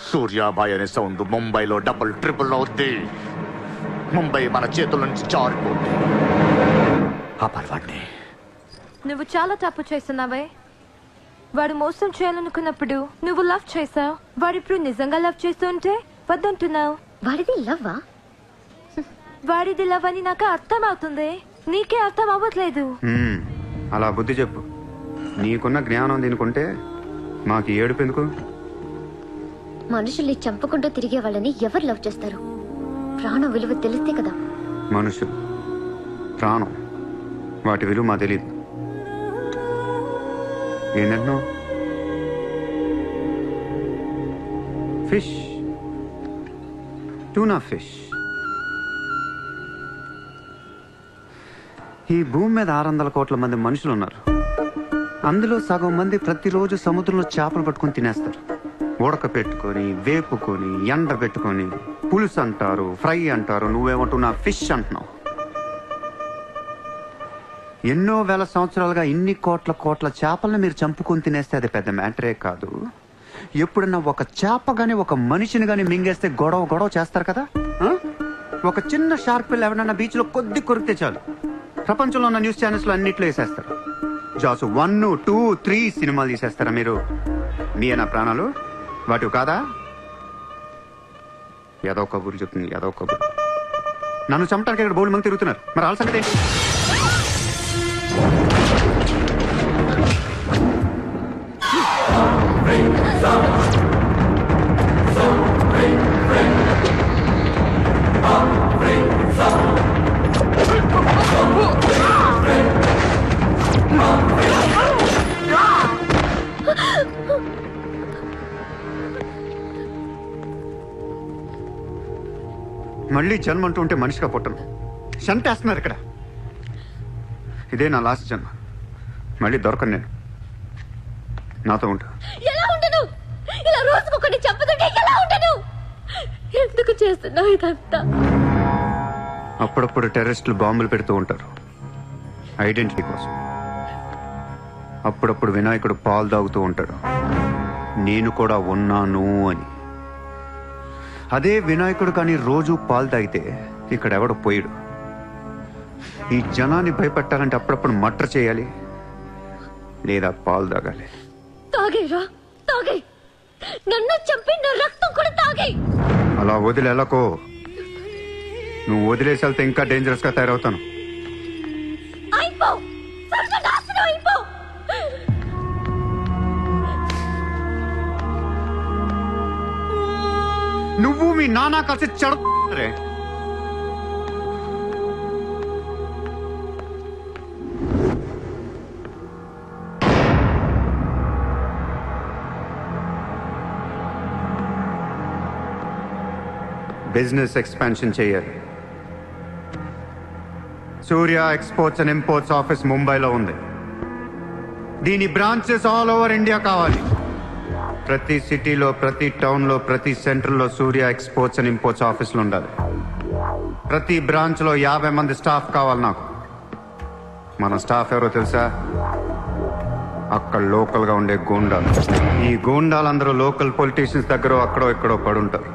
సూర్యాబాయ్ అనే సౌండ్ ముంబైలో డబుల్ ట్రిపుల్ అవుద్ది. ముంబై మన చేతుల నుంచి జారిపోద్ది. ఆపాలి వాడిని. నువ్వు చాలా తప్పు చేస్తున్నావే. వాడు మోసం చేయాలనుకున్నప్పుడు నువ్వు లవ్ చేసావు. వాడిప్పుడు నిజంగా లవ్ చేస్తుంటే వద్దంటున్నావు. వాడిది లవ్వా? వాడిది లవ్ అని నాకు అర్థం అవుతుంది, నీకే అర్థం అవ్వట్లేదు. అలా బుద్ధి చెప్పు. నీకున్న జ్ఞానం దీనికుంటే మాకు ఏడుపు ఎందుకు? మనుషుల్ని చంపుకుంటూ తిరిగే వాళ్ళని ఎవరు లవ్ చేస్తారు? ప్రాణం విలువ తెలిస్తే కదా. మనుషులు, ప్రాణం, వాటి విలువ మా తెలియదు. ఏంటంటున్నావు? Fish, tuna fish. ఈ భూమి మీద 600 కోట్ల మంది మనుషులు ఉన్నారు. అందులో సగం మంది ప్రతిరోజు సముద్రంలో చేపలు పట్టుకొని తినేస్తారు. ఉడక పెట్టుకొని, వేపుకొని, ఎండ పెట్టుకొని, పులుసు అంటారు, ఫ్రై అంటారు. నువ్వేమంటున్నా ఫిష్ అంటున్నావు. ఎన్నో వేల సంవత్సరాలుగా ఇన్ని కోట్ల చేపలను మీరు చంపుకొని తినేస్తే అది పెద్ద మ్యాటరే కాదు. ఎప్పుడన్నా ఒక చేప గాని ఒక మనిషిని గాని మింగేస్తే గొడవ చేస్తారు కదా. ఒక చిన్న షార్క్ పిల్ల ఎవరన్నా బీచ్ లో కొద్ది కొరికితే చాలు, ప్రపంచంలో ఉన్న న్యూస్ ఛానల్స్ లో అన్నిట్లో వేసేస్తారు. జాసు 1, 2, 3 సినిమాలు తీసేస్తారా మీరు? మీ నా ప్రాణాలు వాటి కాదా? ఏదో కబుర్లు చెప్తుంది, ఏదో కబుర్లు. నన్ను చంపడానికి ఇక్కడ బోల్డ్ మంది తిరుగుతున్నారు. మరి వాళ్ళ సంగతి ఏంటి? మళ్ళీ జన్మ అంటూ ఉంటే మనిషిగా పుట్టను. చంపేస్తున్నారు ఇక్కడ. ఇదే నా లాస్ట్ జన్మ. మళ్ళీ దొరకను నేను. నాతో ఉంటా. ఎలా ఉండను? ఇలా రోజుకొకటి చంపుతుంటే ఎలా ఉండను? ఎందుకు చేస్తున్నావు ఇదంతా? అప్పుడప్పుడు టెర్రరిస్టులు బాంబులు పెడుతూ ఉంటారు ఐడెంటిటీ కోసం. అప్పుడప్పుడు వినాయకుడు పాలు తాగుతూ ఉంటాడు, నేను కూడా ఉన్నాను అని. అదే వినాయకుడు కానీ రోజు పాలు తాగితే ఇక్కడ ఎవడు పోయాడు. ఈ జనాన్ని భయపెట్టాలంటే అప్పుడప్పుడు మట్ర చేయాలి, లేదా పాలు తాగాలి. తాగేరా, తాగే. నన్ను చంపి నా రక్తం కూడా తాగే. అలా వదిలేలకో. నువ్వు వదిలేసి వెళ్తే ఇంకా డేంజరస్ గా తయారవుతాను. అయిపో, సర్వనాశనం అయిపో. నువ్వు మీ నాన్న కలిసి చెడరే. బిజినెస్ ఎక్స్పాన్షన్ చేయాలి. సూర్య ఎక్స్పోర్ట్స్ అండ్ ఇంపోర్ట్స్ ఆఫీస్ ముంబైలో ఉంది. దీని బ్రాంచెస్ ఆల్ ఓవర్ ఇండియా కావాలి. ప్రతి సిటీలో, ప్రతి టౌన్లో, ప్రతి సెంటర్లో సూర్య ఎక్స్పోర్ట్స్ అండ్ ఇంపోర్ట్స్ ఆఫీసులు ఉండాలి. ప్రతి బ్రాంచ్లో 50 మంది స్టాఫ్ కావాలి నాకు. మన స్టాఫ్ ఎవరో తెలుసా? అక్కడ లోకల్గా ఉండే గూండాలు. ఈ గూండాలందరూ లోకల్ పొలిటీషియన్స్ దగ్గర అక్కడో ఇక్కడో పడుంటారు.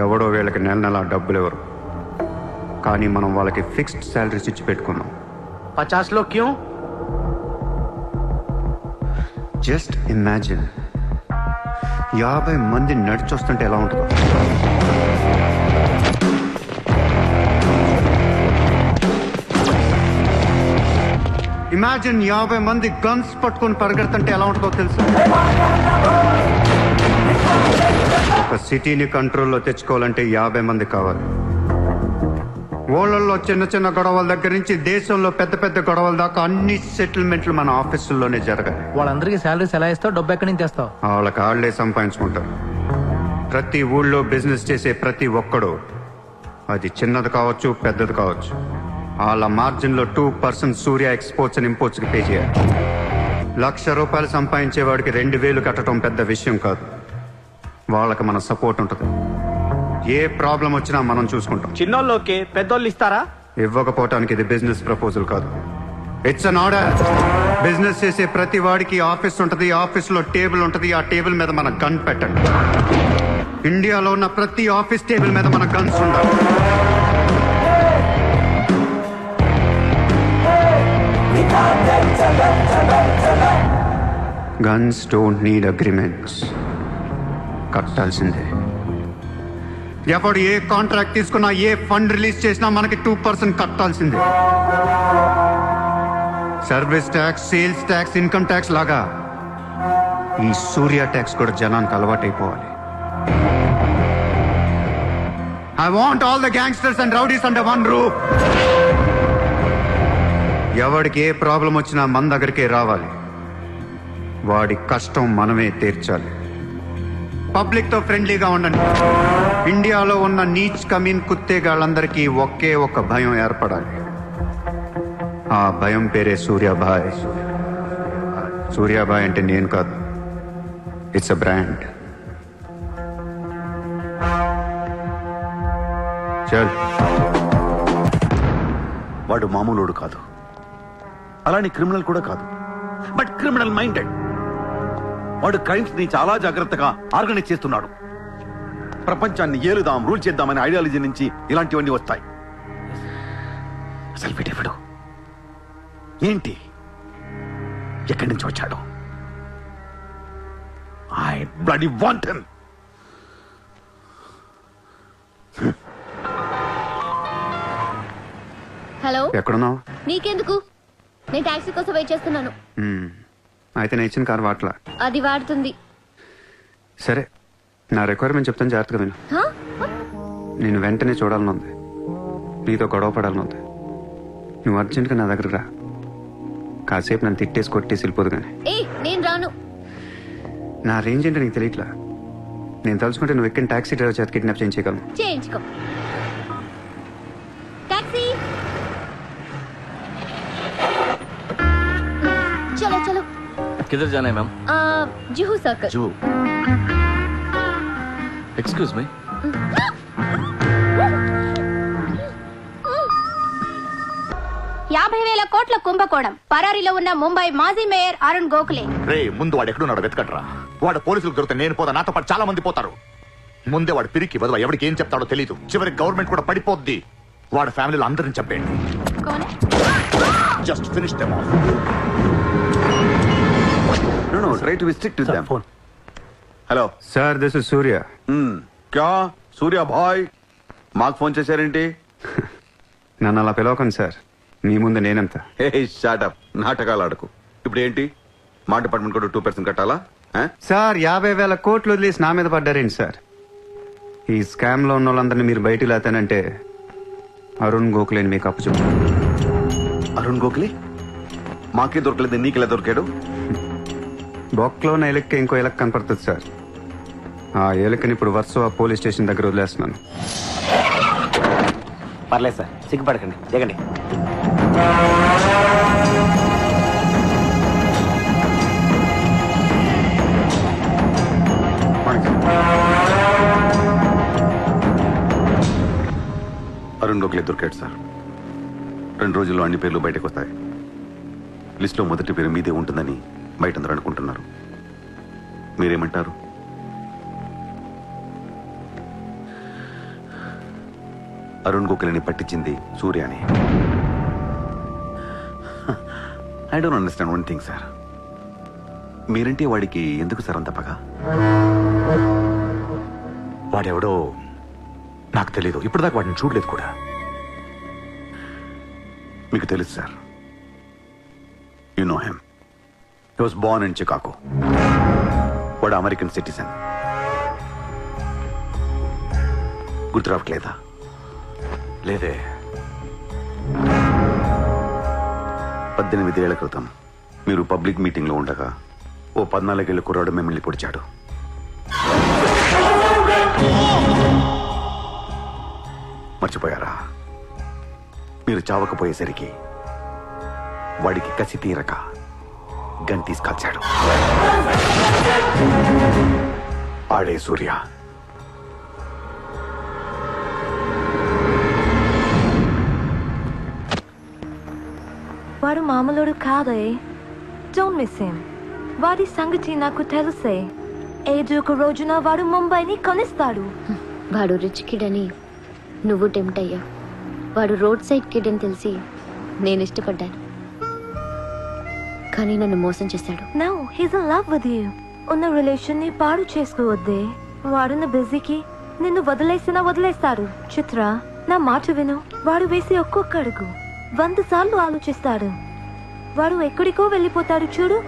ఎవడో వీళ్ళకి నెల డబ్బులు ఎవరు, కానీ మనం వాళ్ళకి ఫిక్స్డ్ శాలరీస్ ఇచ్చి పెట్టుకున్నాం. 50 లో క్యూ? జస్ట్ ఇమాజిన్ 50 మంది నడిచొస్తుంటే ఎలా ఉంటుందో. ఇమాజిన్ 50 మంది గన్స్ పట్టుకొని పరిగెడుతుంటే ఎలా ఉంటుందో తెలుసు. ఒక సిటీని కంట్రోల్లో తెచ్చుకోవాలంటే 50 మంది కావాలి. ఊళ్ళల్లో చిన్న చిన్న గొడవల దగ్గర నుంచి దేశంలో పెద్ద పెద్ద గొడవల దాకా అన్ని సెటిల్మెంట్లు మన ఆఫీసుల్లోనే జరగాలి. వాళ్ళందరికీ శాలరీస్ ఎలా ఇస్తావు? డబ్బు ఎక్కడి నుంచి తెస్తావు? వాళ్ళకి ఆళ్లే సంపాదించుకుంటారు. ప్రతి ఊళ్ళో బిజినెస్ చేసే ప్రతి ఒక్కడు, అది చిన్నది కావచ్చు పెద్దది కావచ్చు, వాళ్ళ మార్జిన్లో 2% సూర్య ఎక్స్పోర్ట్స్ అండ్ ఇంపోర్ట్స్ కి పే చేయాలి. ₹1,00,000 సంపాదించేవాడికి 2,000 కట్టడం పెద్ద విషయం కాదు. వాళ్ళకి మన సపోర్ట్ ఉంటుంది. ఏ ప్రాబ్లం వచ్చినా మనం చూసుకుంటాం. చిన్నోళ్ళకి పెద్దోళ్ళు ఇస్తారా? ఇవ్వకపోవటానికి ఇది బిజినెస్ ప్రపోజల్ కాదు, ఇట్స్ అన్ ఆర్డర్. బిజినెస్ చేసే ప్రతి వాడికి ఆఫీస్ ఉంటుంది, ఆఫీస్ లో టేబుల్ ఉంటుంది, ఆ టేబుల్ మీద మన గన్ పెట్టండి. ఇండియాలో ఉన్న ప్రతి ఆఫీస్ టేబుల్ మీద మన గన్స్ ఉండాలి. Guns don't need agreements. కట్టాల్సిందే. ఎప్పుడు ఏ కాంట్రాక్ట్ తీసుకున్నా, ఏ ఫండ్ రిలీజ్ చేసినా మనకి 2% కట్టాల్సిందే. Service tax, sales tax, income tax లాగా ఈ సూర్య ట్యాక్స్ కూడా జనానికి అలవాటైపోవాలి. I want all the gangsters and rowdies under one roof. ఎవడికి ఏ ప్రాబ్లం వచ్చినా మన దగ్గరికే రావాలి. వాడి కష్టం మనమే తీర్చాలి. పబ్లిక్ తో ఫ్రెండ్లీగా ఉండండి. ఇండియాలో ఉన్న నీచ్ కమీన్ కుత్తేగాళ్ళందరికీ ఒకే ఒక భయం ఏర్పడాలి. ఆ భయం పేరే సూర్యాభాయ్. సూర్యాభాయ్ అంటే నేను కాదు, ఇట్స్ అ బ్రాండ్. చల్. వాడు మామూలుడు కాదు, అలానే క్రిమినల్ కూడా కాదు, బట్ క్రిమినల్ మైండెడ్. వాడు క్రైమ్స్ ని చాలా జాగ్రత్తగా ఆర్గనైజ్ చేస్తున్నాడు. ప్రపంచాన్ని ఏలుదాం, రూల్ చేద్దామనే ఐడియాలజీ నుంచి ఇలాంటివన్నీ వస్తాయి. అసలు వీడెవడు, ఏంటి, ఎక్కడి నుంచి వచ్చాడు? I bloody want him. Hello, ఎక్కడున్నావు? నీకెందుకు? నేను టాక్సీ కోసం వెయిట్ చేస్తున్నాను. అయితే నేను ఇచ్చిన కారు వాట్లా. అది వాడుతుంది. సరే, నా రిక్వైర్మెంట్ చెప్తాను, జాగ్రత్తగా విను. హా? నేను వెంటనే చూడాలని ఉంది, నీతో గొడవ పడాలని ఉంది. నువ్వు అర్జెంట్గా నా దగ్గరకు రా. కాసేపు నన్ను తిట్టేసి కొట్టేసి వెళ్ళిపోదు కానీ. నేను రాను. నా రేంజ్ ఏంటో నీకు తెలియట్లా. నేను తలుచుకుంటే నువ్వు ఎక్కిన టాక్సీ డ్రైవర్ చేత కిడ్నాప్ చేయించగలను. చేయించుకో. టాక్సీ, చలో చలో. किधर जाना है ma'am? Juhu circle. Juhu. Excuse me. $50,000 కోట్ల కుంభకోణం. పరారీలో ఉన్న ముంబై మాజీ మేయర్ అరుణ్ గోఖలే. రే, ముందు వాడు ఎక్కడున్నాడు వెతకట్రా. వాడు పోలీసులకు దొరికితే నేను పోతా, నాతో పాటు చాలా మంది పోతారు. ముందే వాడు పిరికి వదవ, ఎవరికి ఏం చెప్తాడో తెలియదు. చివరికి గవర్నమెంట్ కూడా పడిపోద్ది. వాడు ఫ్యామిలీలో అందరిని చంపేయండి. Just finish them off. No, try to be strict with them. Hello sir, this is Surya. క్యా సూర్య భాయ్, మాకు ఫోన్ చేశారేంటి? నన్ను అలా పిలవకండి సార్, మీ ముందు నేనంత. హే షాటప్, నాటకాలు ఆడకు. ఇప్పుడు ఏంటి, మా డిపార్ట్మెంట్ కూడా 2% కట్టాలా? సార్, 50,000 కోట్లు వదిలేసి నా మీద పడ్డారేంటి సార్? ఈ స్కామ్ లో ఉన్న వాళ్ళందరినీ మీరు బయటికి లేతానంటే అరుణ్ గోఖలేని మీకు అప్పు చెప్పు. అరుణ్ గోఖలే మాకే దొరకలేదు, నీకెలా దొరికాడు? బొక్కలో ఉన్న ఎలక్కి ఇంకో ఎలక్ కనపడుతుంది సార్. ఆ ఎలకని ఇప్పుడు వర్సోవా పోలీస్ స్టేషన్ దగ్గర వదిలేస్తున్నాను. పర్లేదు సార్, సిగ్గుపడకండి, దిగండి. అరుణ్ గోఖలే దొరికాడు సార్. 2 రోజుల్లో అన్ని పేర్లు బయటకు వస్తాయి. లిస్టులో మొదటి పేరు మీదే ఉంటుందని బయట అందరూ అనుకుంటున్నారు. మీరేమంటారు? అరుణ్ గోఖలేని పట్టించింది సూర్యాని. I don't understand one thing sir. మీరంటే వాడికి ఎందుకు సార్ అంత పగ? వాడెవడో నాకు తెలీదు, ఇప్పటిదాకా వాడిని చూడలేదు కూడా. మీకు తెలుసు sir. You know him. He was Born in Chicago. వాడు అమెరికన్ సిటిజన్. గుర్తు రావట్లేదా? లేదే. 18 ఏళ్ల క్రితం మీరు పబ్లిక్ మీటింగ్ లో ఉండగా ఓ 14 ఏళ్ల కుర్రాడు మిమ్మల్ని పొడిచాడు. మర్చిపోయారా? మీరు చావకపోయేసరికి వాడికి కసి తీరక గన్ తీసుకొచ్చాడు. ఆడే సూర్య. వాడు మామూలుడు కాదే. Don't miss him. వాడి సంగతి నాకు తెలుసే. ఏదో ఒక రోజున వాడు ముంబైని కొనిస్తాడు. వాడు రిచ్ కిడ్ అని నువ్వు టెంప్ట్ అయ్యా. వాడు రోడ్ సైడ్ కిడ్ అని తెలిసి నేను ఇష్టపడ్డాను, కానీ నన్ను మోసం చేశాడు. No, he's in love with you. ఉన్న రిలేషన్ ని పాడు చేసుకోవద్దే. వాడున్న బిజీకి నిన్ను వదిలేస్తాడు. చిత్ర, నా మాట విను. వాడు వేసి ఒక్కొక్క అడుగు 100 సార్లు ఆలోచిస్తాడు. వాడు ఎక్కడికో వెళ్ళిపోతాడు చూడు.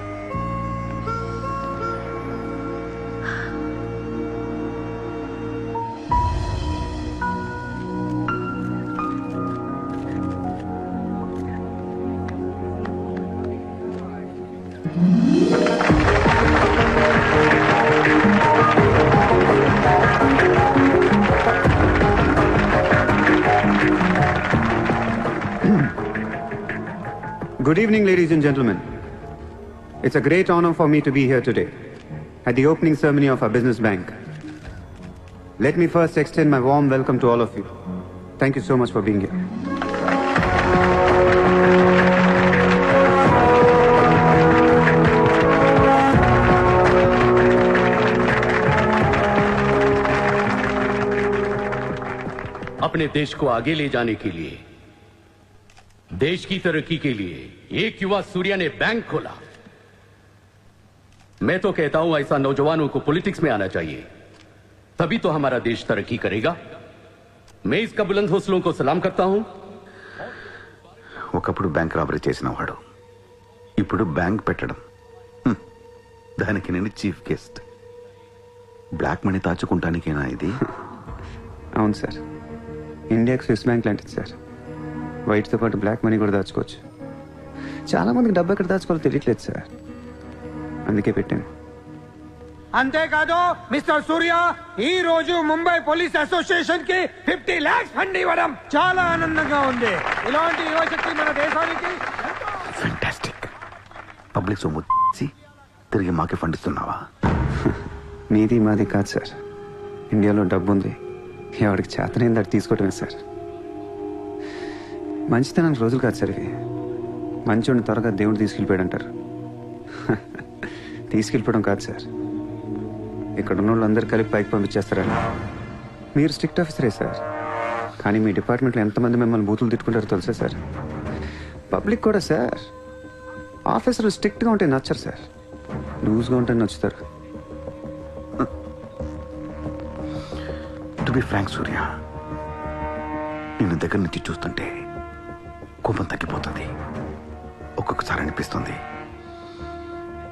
Good evening, ladies and gentlemen. It's a great honor for me to be here today at the opening ceremony of our business bank. Let me first extend my warm welcome to all of you. Thank you so much for being here. अपने देश को आगे ले जाने के लिए, देश की तरक्की के लिए एक युवा सूर्या ने बैंक खोला। मैं तो कहता हूं ऐसा नौजवानों को पॉलिटिक्स में आना चाहिए, तभी तो हमारा देश तरक्की करेगा। मैं इसका बुलंद हौसलों को सलाम करता हूं। ఒకప్పుడు బ్యాంక్ రాబరీ చేసిన వాడు ఇప్పుడు బ్యాంక్ పెట్టడం, దానికి నేను చీఫ్ గెస్ట్. బ్లాక్ మనీ దాచుకుంటానికేనా ఇది? అవును సార్, ఇండియాకి స్విస్ బ్యాంక్ లాంటిది సార్. వైట్తో పాటు బ్లాక్ మనీ కూడా దాచుకోవచ్చు. చాలా మందికి డబ్బు ఎక్కడ దాచుకోవాలో తెలియట్లేదు సార్, అందుకే పెట్టాను. అంతేకాదు మిస్టర్ సూర్య, ఈ రోజు ముంబై పోలీస్ అసోసియేషన్ కి 50 lakhs ఫండ్ ఇవ్వడం చాలా ఆనందంగా ఉంది. ఇలాంటి యువశక్తి మన దేశానికి ఫ్యాంటాస్టిక్. పబ్లిక్ సొమ్ము తిరిగి మాకే ఫండ్ ఇస్తున్నావా? మీది మాది కాదు సార్, ఇండియాలో డబ్బు ఉంది, ఎవరికి చేతనైంది అది తీసుకోవటమే సార్. మంచితనానికి రోజులు కాదు సార్ ఇవి. మంచోడిని త్వరగా దేవుడు తీసుకెళ్ళిపోయాడు అంటారు. తీసుకెళ్ళిపోవడం కాదు సార్, ఇక్కడ ఉన్న వాళ్ళందరూ కలిపి పైకి పంపించేస్తారని. మీరు స్ట్రిక్ట్ ఆఫీసరే సార్, కానీ మీ డిపార్ట్మెంట్లో ఎంతమంది మిమ్మల్ని బూతులు తిట్టుకుంటారో తెలుసా సార్? పబ్లిక్ కూడా సార్, ఆఫీసర్లు స్ట్రిక్ట్గా ఉంటే నచ్చరు సార్, లూజ్గా ఉంటే నచ్చుతారు. టు బి ఫ్రాంక్ సూర్య, నిన్ను దగ్గర నుంచి చూస్తుంటే కోపం తగ్గిపోతుంది. ఒక్కొక్కసారి అనిపిస్తుంది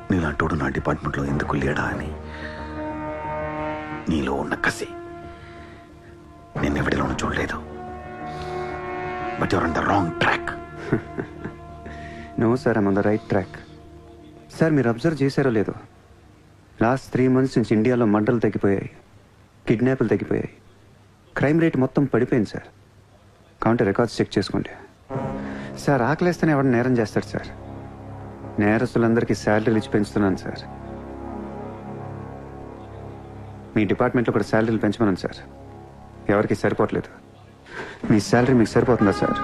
నీలాంటోడు నా డిపార్ట్మెంట్లో ఎందుకు లేడా అని. నీలో ఉన్న కసి నేను ఎవరిలోనూ చూడలేదు. But your on the wrong track. No sir, I'm on the right track. Sir మీరు అబ్జర్వ్ చేశారో లేదో, లాస్ట్ 3 months నుంచి ఇండియాలో మర్డర్లు తగ్గిపోయాయి, కిడ్నాప్లు తగ్గిపోయాయి, క్రైమ్ రేట్ మొత్తం పడిపోయింది సార్. కావుంటే రికార్డ్స్ చెక్ చేసుకోండి సార్. ఆకలేస్తేనే ఎవరు నేరం చేస్తాడు సార్? నేరస్తులందరికీ శాలరీలు ఇచ్చి పెంచుతున్నాను సార్. మీ డిపార్ట్మెంట్లో కూడా శాలరీలు పెంచమన్నాను సార్, ఎవరికి సరిపోవట్లేదు. మీ శాలరీ మీకు సరిపోతుందా సార్?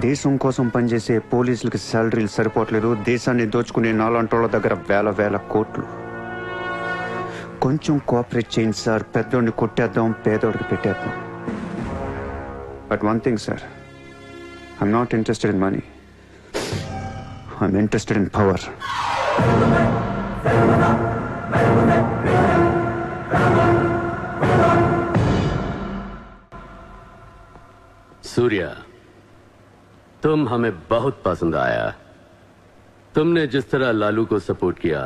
దేశం కోసం పనిచేసే పోలీసులకి శాలరీలు సరిపోవట్లేదు, దేశాన్ని దోచుకునే నాలాంటోళ్ళ దగ్గర వేల కోట్లు. కొంచెం కోఆపరేట్ చేయండి సార్, పెద్దోడిని కొట్టేద్దాం, పేదోడికి పెట్టేద్దాం. But one thing sir, I'm not interested in money, I'm interested in power. Surya, तुम हमें बहुत पसंद आया। तुमने जिस तरह लालू को सपोर्ट किया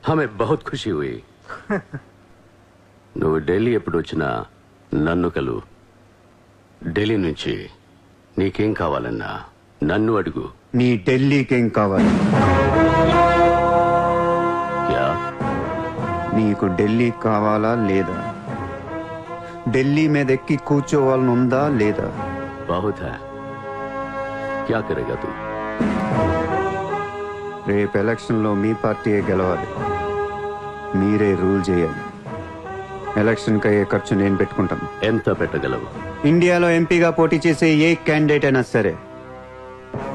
हमें बहुत खुशी हुई। నువ్వు ఢిల్లీ ఎప్పుడు వచ్చినా నన్ను కలు. ఢిల్లీ నుంచి నీకేం కావాలన్నా నన్ను అడుగు. నీ ఢిల్లీకేం కావాలి? క్యా? నీకు ఢిల్లీ కావాలా లేదా? ఢిల్లీ మీద ఎక్కి కూర్చోవాలని ఉందా లేదా? बहुत है, क्या करेगा तू? రేపు ఎలక్షన్లో మీ పార్టీయే గెలవాలి, మీరే రూల్ చేయాలి. ఎలక్షన్కి అయ్యే ఖర్చు నేను పెట్టుకుంటాను. ఎంత పెట్టగలవు? ఇండియాలో ఎంపీగా పోటీ చేసే ఏ క్యాండిడేట్ అయినా సరే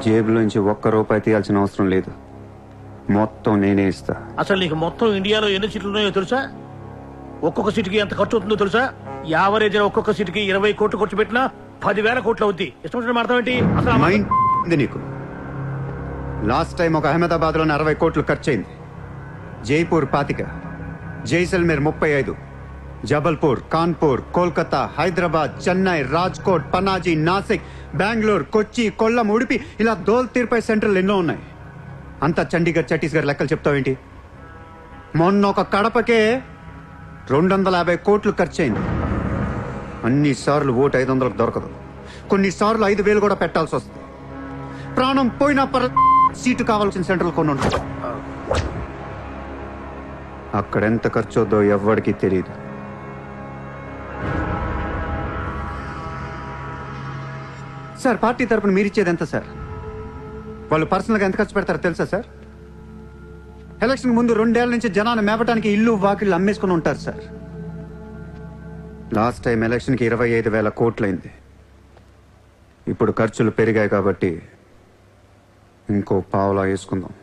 జేబులోంచి ఒక్క రూపాయి తీయాల్సిన అవసరం లేదు, మొత్తం నేనే ఇస్తా. అసలు నీకు మొత్తం ఇండియాలో ఎన్ని సీట్లు ఉన్నాయో తెలుసా? ఒక్కొక్క సీటుకి ఎంత ఖర్చు అవుతుందో తెలుసా? యావరేజ్ ఒక్కొక్క సీటుకి 20 కోట్లు ఖర్చు పెట్టినా 10,000 కోట్లు అవుద్ది. ఇష్టం వచ్చిన అర్థం ఏంటి అసలు? మైండ్ ఉంది నీకు. లాస్ట్ టైం ఒక అహ్మదాబాద్ లోనే 60 కోట్లు ఖర్చయింది, జైపూర్ 25, జైసల్మేర్ 35, జబల్పూర్, కాన్పూర్, కోల్కతా, హైదరాబాద్, చెన్నై, రాజ్కోట్, పనాజీ, నాసిక్, బెంగళూరు, కొచ్చి, కొల్లం, ఉడిపి, ఇలా దోల్ తీర్పై సెంటర్లు ఎన్నో ఉన్నాయి. అంతా చండీగఢ్ ఛత్తీస్గఢ్ లెక్కలు చెప్తావేంటి? మొన్న ఒక కడపకే 250 కోట్లు ఖర్చయింది. అన్నిసార్లు ఓటు 500 దొరకదు, కొన్నిసార్లు 5,000 కూడా పెట్టాల్సి వస్తుంది. ప్రాణం పోయినా సీటు కావాల్సిన సెంటర్లు కొన్ని ఉంటాయి. అక్కడెంత ఖర్చు అవుద్దో ఎవ్వడికి తెలియదు. సార్, పార్టీ తరపున మీరిచ్చేది ఎంత సార్? వాళ్ళు పర్సనల్గా ఎంత ఖర్చు పెడతారో తెలుసా సార్? ఎలక్షన్ ముందు 2 ఏళ్ల నుంచి జనాన్ని మేపటానికి ఇల్లు వాకిళ్ళు అమ్మేసుకుని ఉంటారు సార్. లాస్ట్ టైం ఎలక్షన్కి 25,000 కోట్లయింది. ఇప్పుడు ఖర్చులు పెరిగాయి కాబట్టి ఇంకో పావులా వేసుకుందాం.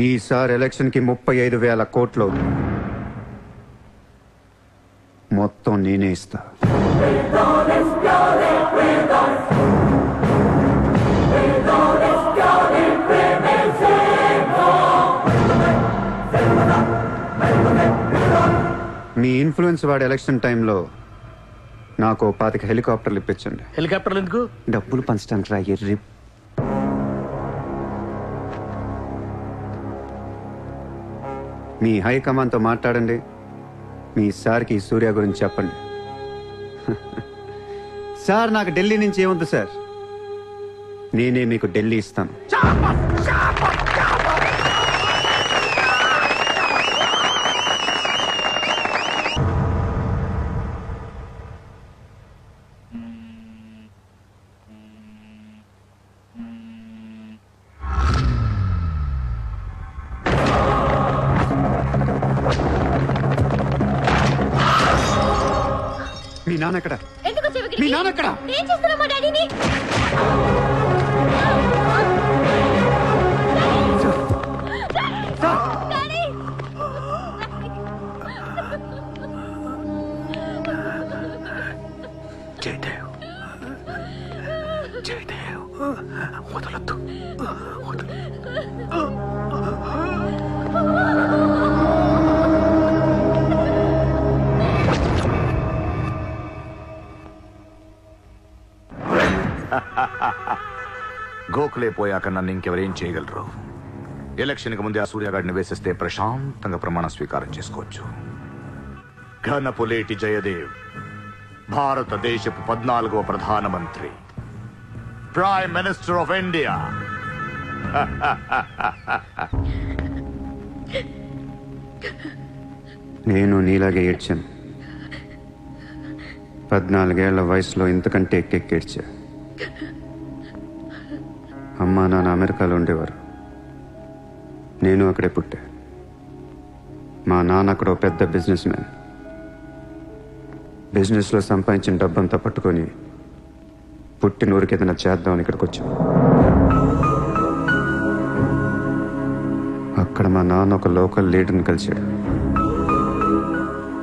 ఈసారి ఎలక్షన్కి 35,000 కోట్లు అవుతుంది, మొత్తం నేనే ఇస్తా. మీ ఇన్ఫ్లుయెన్స్ వాడి ఎలక్షన్ టైంలో నాకు 25 హెలికాప్టర్లు ఇప్పించండి. హెలికాప్టర్లు ఎందుకు? డబ్బులు పంచడానికి రా ఎర్రి. మీ హైకమాండ్తో మాట్లాడండి, మీ సార్కి సూర్య గురించి చెప్పండి. సార్, నాకు ఢిల్లీ నుంచి ఏముంది సార్, నేనే మీకు ఢిల్లీ ఇస్తాను. మీ నాన్న ఎక్కడ? మీ నాన్న ఎక్కడ? ఏం చేస్తున్నావు మా డాడీని? జయదేవ్, జయదేవ్, వదలొద్దు, గోఖలే పోయాక నన్ను ఇంకెవరేం చేయగలరు? ఎలక్షన్కి ముందే ఆ సూర్యగాడిని వేసేస్తే ప్రశాంతంగా ప్రమాణ స్వీకారం చేసుకోవచ్చు. ఘనపులేటి జయదేవ్ భారతదేశపు 14వ ప్రధానమంత్రి, ప్రైమ్ మినిస్టర్ ఆఫ్ ఇండియా. నేను నీలాగే ఏడ్చాను. 14 ఏళ్ల వయసులో ఇంతకంటే ఎక్కెక్కేడ్చా. అమ్మా నాన్న అమెరికాలో ఉండేవారు, నేను అక్కడే పుట్టా. మా నాన్న అక్కడ పెద్ద బిజినెస్ మ్యాన్. బిజినెస్లో సంపాదించిన డబ్బంతా పట్టుకొని పుట్టినూరికి ఏదైనా చేద్దామని ఇక్కడికి వచ్చాం. అక్కడ మా నాన్న ఒక లోకల్ లీడర్ని కలిశాడు.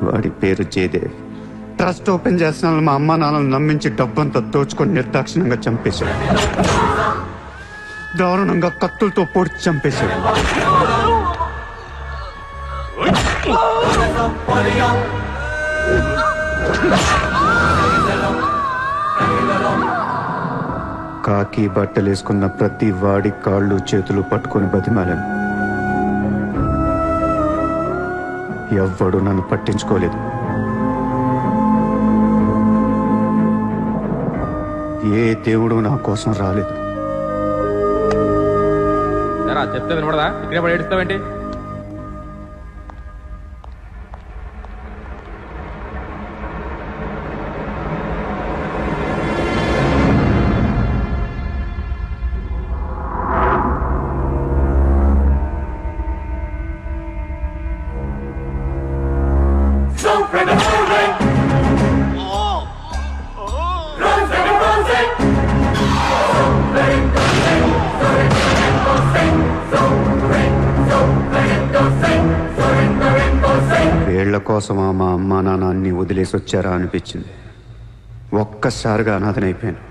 వాడి పేరు జయదేవ్. ట్రస్ట్ ఓపెన్ చేస్తున్న మా అమ్మ నాన్నలు నమ్మించి డబ్బంతా దోచుకొని నిర్దాక్షిణంగా చంపేశాడు. దారుణంగా కత్తులతో పొడిచి చంపేశాడు. కాకి బట్టలేసుకున్న ప్రతి వాడి కాళ్ళు చేతులు పట్టుకొని బతిమాలను. ఎవ్వడు నన్ను పట్టించుకోలేదు. ఏ దేవుడు నా కోసం రాలేదు. చెప్తే వినపడదా? ఇక్కడే పడి ఏడుస్తావేంటి? Run, కోసమా మా అమ్మా నాన్న అన్ని వదిలేసి వచ్చారా అనిపించింది. ఒక్కసారిగా అనాథనైపోయాను.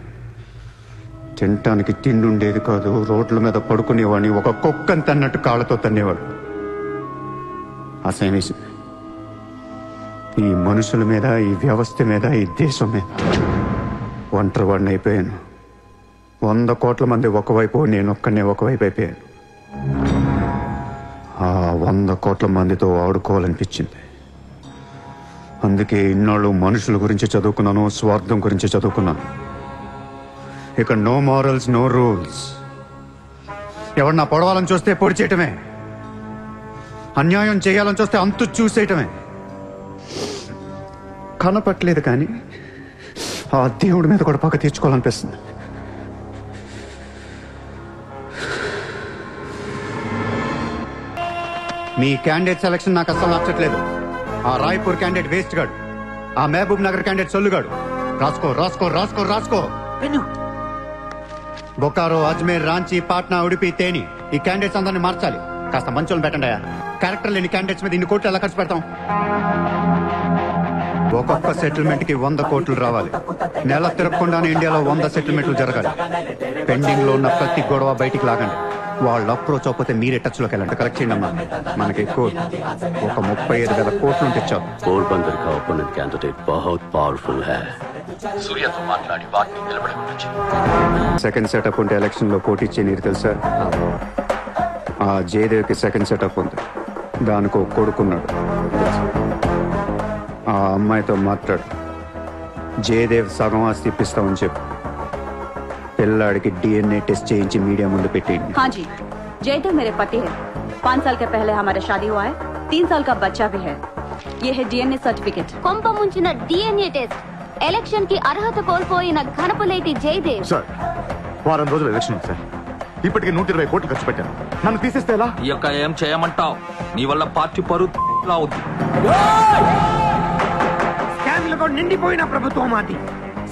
తినటానికి తిండి ఉండేది కాదు. రోడ్ల మీద పడుకునేవాడిని. ఒక కుక్కని తన్నట్టు కాళ్ళతో తన్నేవాడు. అసహ్యమేసింది. ఈ మనుషుల మీద, ఈ వ్యవస్థ మీద, ఈ దేశం మీద ఒంటరివాడిని అయిపోయాను. 100 కోట్ల మంది ఒకవైపు, నేను ఒక్కనే ఒకవైపు అయిపోయాను. ఆ 100 కోట్ల మందితో ఆడుకోవాలనిపించింది. అందుకే ఇన్నాళ్ళు మనుషుల గురించి చదువుకున్నాను, స్వార్థం గురించి చదువుకున్నాను. ఇక నో మారల్స్, నో రూల్స్. ఎవరన్నా పొడవాలని చూస్తే పొడి చేయటమే, అన్యాయం చేయాలని చూస్తే అంతు చూసేయటమే. కనపట్లేదు కానీ ఆ దేవుడి మీద కూడా పక్క తీర్చుకోవాలనిపిస్తుంది. మీ క్యాండిడేట్ సెలక్షన్ నాకు అస్సలు నచ్చట్లేదు. ఆ రాయ్పూర్ క్యాండిడేట్ వేస్ట్ గాడు, ఆ మహబూబ్ నగర్ క్యాండిడేట్ సొల్లుగాడు. రాసుకో రాసుకో రాసుకో రాసుకో. బొకారో, అజ్మేర్, రాంచీ, పాట్నా, ఉడిపి, తేని ఈ క్యాండిడేట్స్ అందరినీ మార్చాలి. కాస్త మంచోళ్ళు పెట్టండి. క్యారెక్టర్ లేని క్యాండిడేట్స్ మీద 2 కోట్లు ఎలా ఖర్చు పెడతాం? ఒక్కొక్క సెటిల్మెంట్ కి 100 కోట్లు రావాలి. నెల తిరగకుండానే ఇండియాలో 100 సెటిల్మెంట్లు జరగాలి. పెండింగ్ లో ఉన్న ప్రతి గొడవ బయటికి లాగండి. వాళ్ళు అప్రోచ్ అవ్వకపోతే మీరే టచ్ లోకి వెళ్ళండి. కరెక్ట్ చేయండి అమ్మా. మనకి ఎక్కువ ఒక 35,000 కోట్లు ఉంటే చాలు. पोरबंदर का ओपोनेंट कैंडिडेट बहुत पावरफुल है. సూర్యతో మాట్లాడి వాటిని నిలబడవచ్చు. సెకండ్ సెటప్ ఉంటే ఎలక్షన్ లో పోటీ చేయనీరు తెలుసా? ఆ జయదేవ్కి సెకండ్ సెటప్ ఉంది. దానికి ఒక కొడుకున్నాడు. ఆ అమ్మాయితో మాట్లాడు. జయదేవ్ సగం ఆస్తి ఇప్పిస్తామని చెప్పు. పిల్లాడికి DNA టెస్ట్ చేయించి మీడియా ముందు పెట్టేయండి. हाँ जी, जयदेव मेरे पति है. 5 साल के पहले हमारा शादी हुआ है. 3 साल का बच्चा भी है. ये है DNA सर्टिफिकेट. కొంప ముంచిన DNA టెస్ట్. ఎలక్షన్ కి అర్హత కోల్పోయిన ఘనపులేటి జయదేవ్. సార్, వారం రోజులు ఎలక్షన్ ఉంది సార్. ఇప్పటికే 120 కోట్లు ఖర్చు పెట్టాను. నన్ను తీసేస్తే ఎలా? ఈ యొక్క ఏం చేయమంటావు? నీ వల్ల పార్టీ పరువు అవుద్ది. స్కామ్లతో నిండిపోయిన ప్రభుత్వం మాది.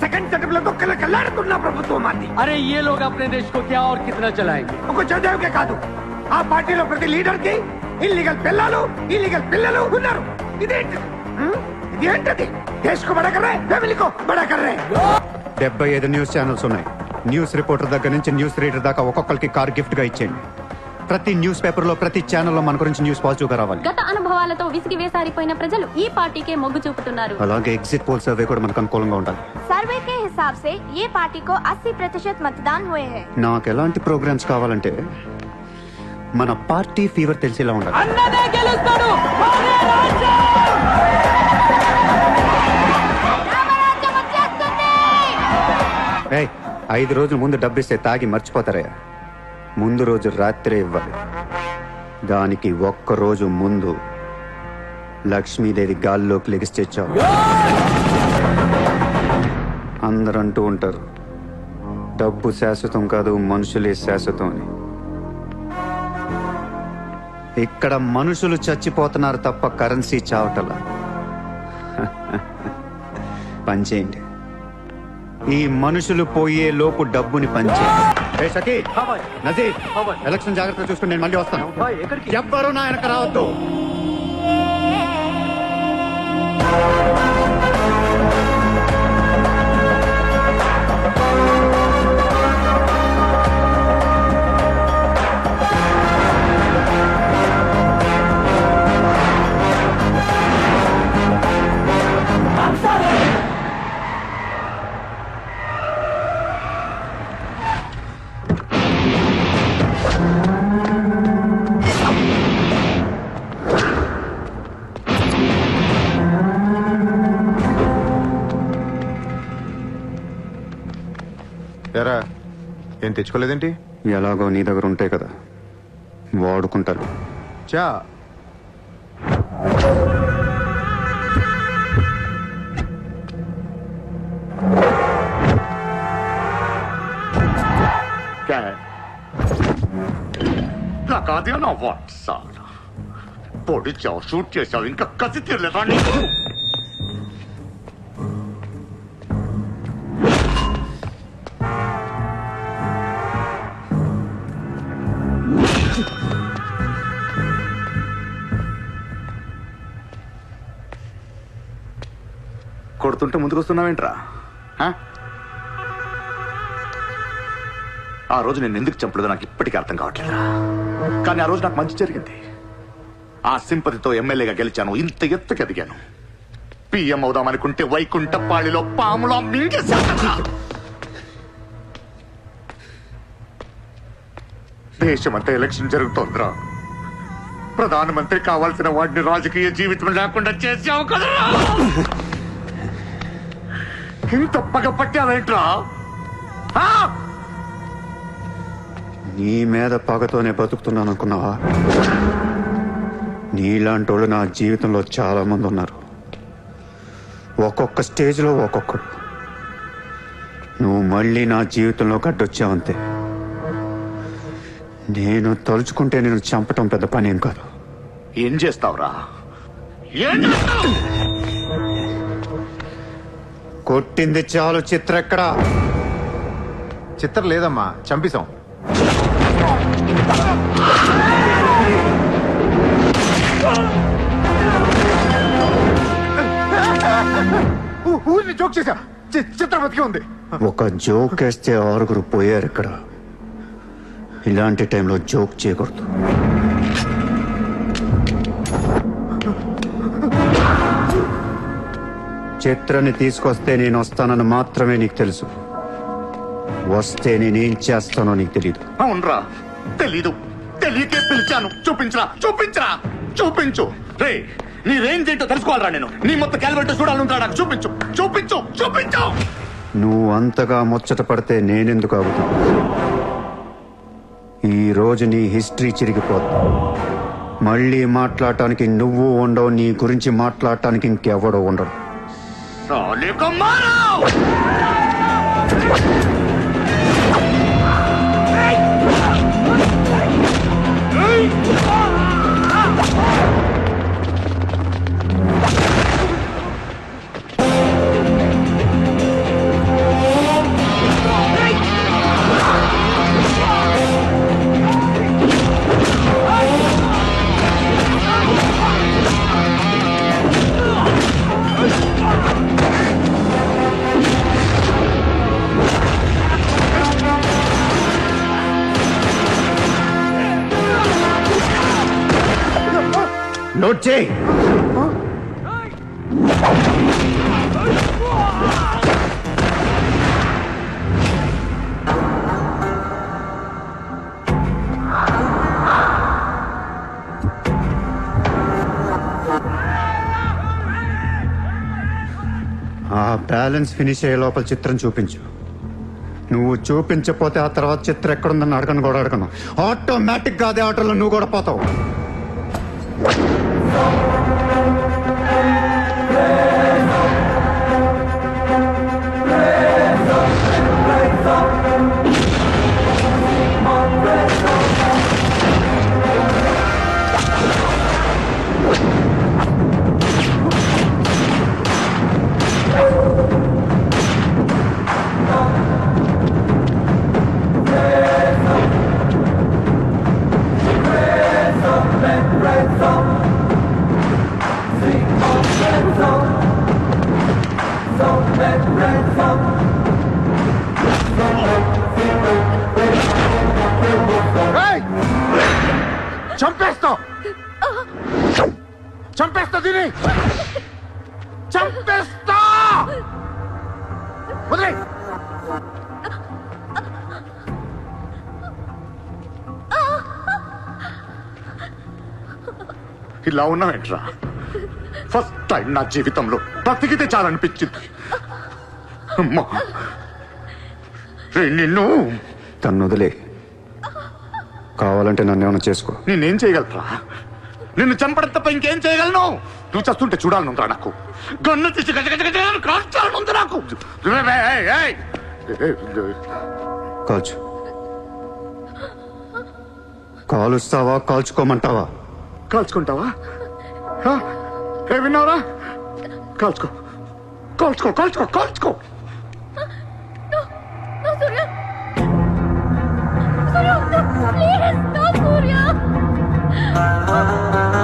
సెకండ్ సెటప్ లతో కళ్ళకల్లాడుతున్న ప్రభుత్వం మాది. अरे ये लोग अपने देश को क्या और कितना चलाएंगे? ఒక జయదేవ్కే కాదు, ఆ పార్టీలో ప్రతి లీడర్ కి ఇల్లీగల్ పిల్లలు, ఇల్లీగల్ పిల్లలు ఉన్నారు. ఇదేంటిది? ఇదేంటది? దేశ్ కో బడా కర్ రహే, ఫ్యామిలీ కో బడా కర్ రహే. 75 న్యూస్ ఛానల్స్ ఉన్నాయి. న్యూస్ రిపోర్టర్ దగ్గర నుంచి న్యూస్ రీడర్ దాకా ఒక్కొక్కరికి కార్ గిఫ్ట్ గా ఇచ్చేయండి. ప్రతి న్యూస్ పేపర్ లో, ప్రతి ఛానల్లో మన గురించి న్యూస్ పాజిటివ్ గా రావాలి. గత అనుభవాలతో విసిగి వేసారిపోయిన ప్రజలు ఈ పార్టీకే మొగ్గు చూపుతున్నారు. అలాగే ఎగ్జిట్ పోల్ సర్వే కూడా మనకు అనుకూలంగా ఉండాలి. सर्वे के हिसाब से ये पार्टी को 80% मतदान हुए हैं. నాకు ఎలాంటి ప్రోగ్రామ్స్ కావాలంటే మన పార్టీ ఫీవర్ తెలిసేలా ఉండాలి. అన్నదే గెలుస్తాడు. అరే రాజ్యం! 5 రోజుల ముందు డబ్బిస్తే తాగి మర్చిపోతారయ్యా. ముందు రోజు రాత్రే ఇవ్వాలి. దానికి 1 రోజు ముందు లక్ష్మీదేవి గాల్లోకి లెగిస్తే చాలు. అందరూ అంటూ ఉంటారు, డబ్బు శాశ్వతం కాదు, మనుషులే శాశ్వతం అని. ఇక్కడ మనుషులు చచ్చిపోతున్నారు తప్ప కరెన్సీ చావటలా. పనిచేయండి. ఈ మనుషులు పోయే లోపు డబ్బుని పంచేయండి. నజీర్, ఎలక్షన్ జాగ్రత్తగా చూసుకుని నేను మళ్ళీ వస్తాను. ఎవ్వరూ నా వెనక రావద్దు. ఎరా, ఏం తెచ్చుకోలేదేంటి? ఎలాగో నీ దగ్గర ఉంటాయి కదా, వాడుకుంటాను. చా నాకు అదే నా వాట్ సార్. పొడిచావు, షూట్ చేసావు, ఇంకా కసి తీరలేదా నీకు? కొడుతుంటే ముందుకొస్తున్నావేంట్రా? ఆ రోజు నేను ఎందుకు చంపలేదో నాకు ఇప్పటికీ అర్థం కావట్లేదురా. కానీ ఆ రోజు నాకు మంచి జరిగింది. ఆ సింపతితో ఎమ్మెల్యేగా గెలిచాను, ఇంత ఎత్తుకి ఎదిగాను. పిఎం అవుదామనుకుంటే వైకుంఠపాళిలో పాములా మింగేశాను. దేశమంతా ఎలక్షన్ జరుగుతోందిరా. ప్రధానమంత్రి కావాల్సిన వాడిని రాజకీయ జీవితం లేకుండా చేసావు కదరా. ఇంత పగ పట్టావేంట్రా? నీ మీద పగతోనే బతుకుతున్నాను అనుకున్నావా? నీలాంటి వాళ్ళు నా జీవితంలో చాలా మంది ఉన్నారు. ఒక్కొక్క స్టేజ్లో ఒక్కొక్కడు. నువ్వు మళ్ళీ నా జీవితంలో గడ్డొచ్చావంతే. నేను తలుచుకుంటే నేను చంపటం పెద్ద పని ఏం కాదు. ఏం చేస్తావురా? కొట్టింది చాలు. చిత్ర ఎక్కడా? చిత్ర లేదమ్మా, చంపేశాం. ఊరిని జోక్ చేశా. చిత్ర బతికే ఉంది. ఒక జోక్ వేస్తే 6 పోయారు ఇక్కడ. ఇలాంటి టైంలో జోక్ చేయకూడదు. చిత్రాన్ని తీసుకొస్తే నేను వస్తానని మాత్రమే నీకు తెలుసు. వస్తే నేనేం చేస్తానో నీకు తెలీదు. అవునరా, తెలీదు. తెలియకే పిలిచాను. చూపించరా, చూపించరా, చూపించు. రే, నీ రేంజ్ ఏంటో తెలుసుకోవాలరా నేను. నీ మొత్తం క్యాలిబర్ చూడాలంటా. నాకు చూపించు, చూపించు, చూపించు. నువ్వు అంతగా ముచ్చట పడితే నేనెందుకు ఆగుతా? ఈ రోజు నీ హిస్టరీ చిరిగిపోద్ది. మళ్ళీ మాట్లాడటానికి నువ్వు ఉండవు. నీ గురించి మాట్లాడటానికి ఇంకెవడో ఉండడు. నోట్ చేయి. ఆ బ్యాలెన్స్ ఫినిష్ అయ్యే లోపల చిత్రం చూపించు. నువ్వు చూపించకపోతే ఆ తర్వాత చిత్రం ఎక్కడుందని అడగను కూడా అడగను. ఆటోమేటిక్ గా అదే ఆటోలో నువ్వు కూడా పోతావు. చంపేస్తా, చంపేస్తా, దీని చంపేస్తా. వదిలే. ఇలా ఉన్నావేంట్రా? ఫస్ట్ టైం నా జీవితంలో బ్రతికితే చాలనిపించింది. అమ్మా, నిన్ను తను వదిలే. కావాలంటే నన్ను ఏమైనా చేసుకో. నేనేం చేయగలరా? నిన్ను చంపడం తప్ప ఇంకేం చేయగలను? నువ్వు చేస్తుంటే చూడాలనుందిరా నాకు. గన్ను తీసి కాల్చాలనుంది నాకు. కాల్చు. కాలుస్తావా కాల్చుకోమంటావా? కాల్చుకుంటావా? ఏ విన్నావురా? కాల్చుకో, కాల్చుకో, కాల్చుకో, కాల్చుకో. Please, no, Surya! No, no, no,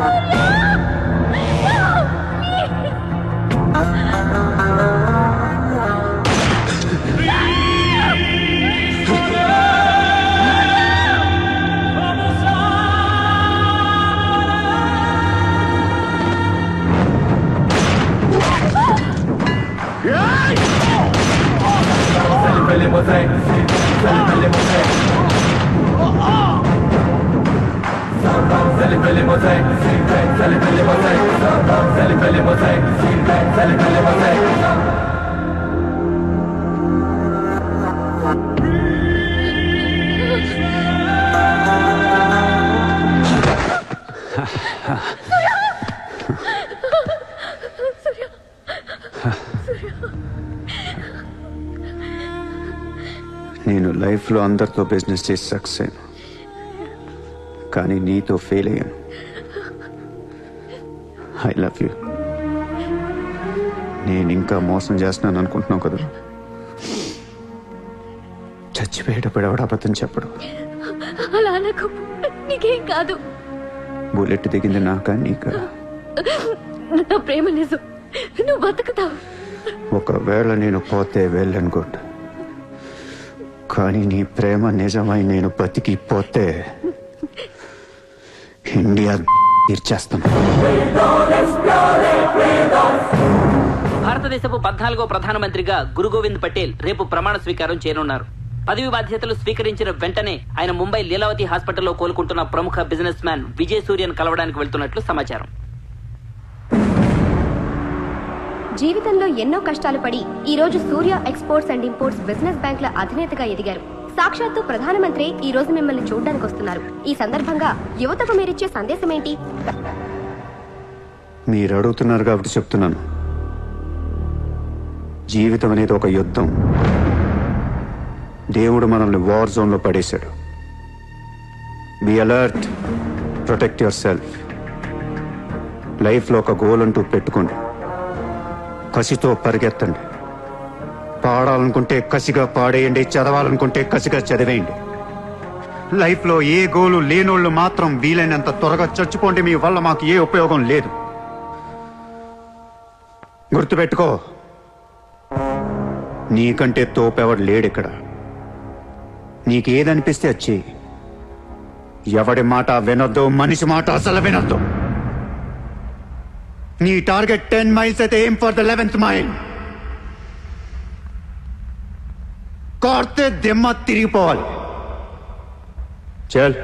Surya! నేను లైఫ్లో అందరితో బిజినెస్ చేసి సక్సెస్ అయ్యాను, కానీ నీతో ఫెయిల్ అయ్యాను. I love you. నేను ఇంకా మోసం చేస్తున్నాను అనుకుంటున్నావు కదా? చచ్చిపోయేటప్పుడు ఎవడ అబద్ధం చెప్పడు. అలా అనకు, నీకేం కాదు. బుల్లెట్ దిగింది నాకా నీకా? నా ప్రేమ నిజం, నువ్వు బతుకుతావు. ఒకవేళ నేను పోతే వెళ్ళను గుడ్, కానీ నీ ప్రేమ నిజమై నేను బతికిపోతే ఇండియా తీర్చేస్తాను. భారతదేశపు 14వ ప్రధానమంత్రిగా గురు గోవింద్ పటేల్ రేపు ప్రమాణ స్వీకారం చేయనున్నారు. పదవి బాధ్యతలు స్వీకరించిన వెంటనే ఆయన ముంబై లీలావతి హాస్పిటల్లో కోలుకుంటున్న ప్రముఖ బిజినెస్ మ్యాన్ విజయ్ సూర్యను కలవడానికి వెళ్తున్నట్లు సమాచారం. జీవితంలో ఎన్నో కష్టాలు పడి ఈ రోజు సూర్య ఎక్స్పోర్ట్స్ అండ్ ఇంపోర్ట్స్ బిజినెస్ బ్యాంకుల అధినేతగా ఎదిగారు. సాక్షాత్తు ప్రధానమంత్రి ఈ రోజు మిమ్మల్ని చూడడానికి వస్తున్నారు. ఈ సందర్భంగా యువతకు మీరిచ్చే సందేశం ఏంటి? మీరు అడుగుతున్నారు కాబట్టి చెప్తున్నాను. జీవితం అనేది ఒక యుద్ధం. దేవుడు మనల్ని వార్ జోన్లో పడేశాడు. Be alert, protect your self. లైఫ్లో ఒక గోల్ అంటూ పెట్టుకోండి, కసితో పరిగెత్తండి. పాడాలనుకుంటే కసిగా పాడేయండి, చదవాలనుకుంటే కసిగా చదివేయండి. లైఫ్లో ఏ గోలు లేనోళ్ళు మాత్రం వీలైనంత త్వరగా చచ్చిపోండి. మీ వల్ల మాకు ఏ ఉపయోగం లేదు. గుర్తుపెట్టుకో, నీకంటే తోపెవడు లేడిక్కడ. నీకేదనిపిస్తే వచ్చి ఎవడి మాట వినొద్దు, మనిషి మాట అసలు వినొద్దు. నీ టార్గెట్ 10 మైల్స్ అయితే aim for the 11th mile. కొడితే దిమ్మ తిరిగిపోవాలి. చల్.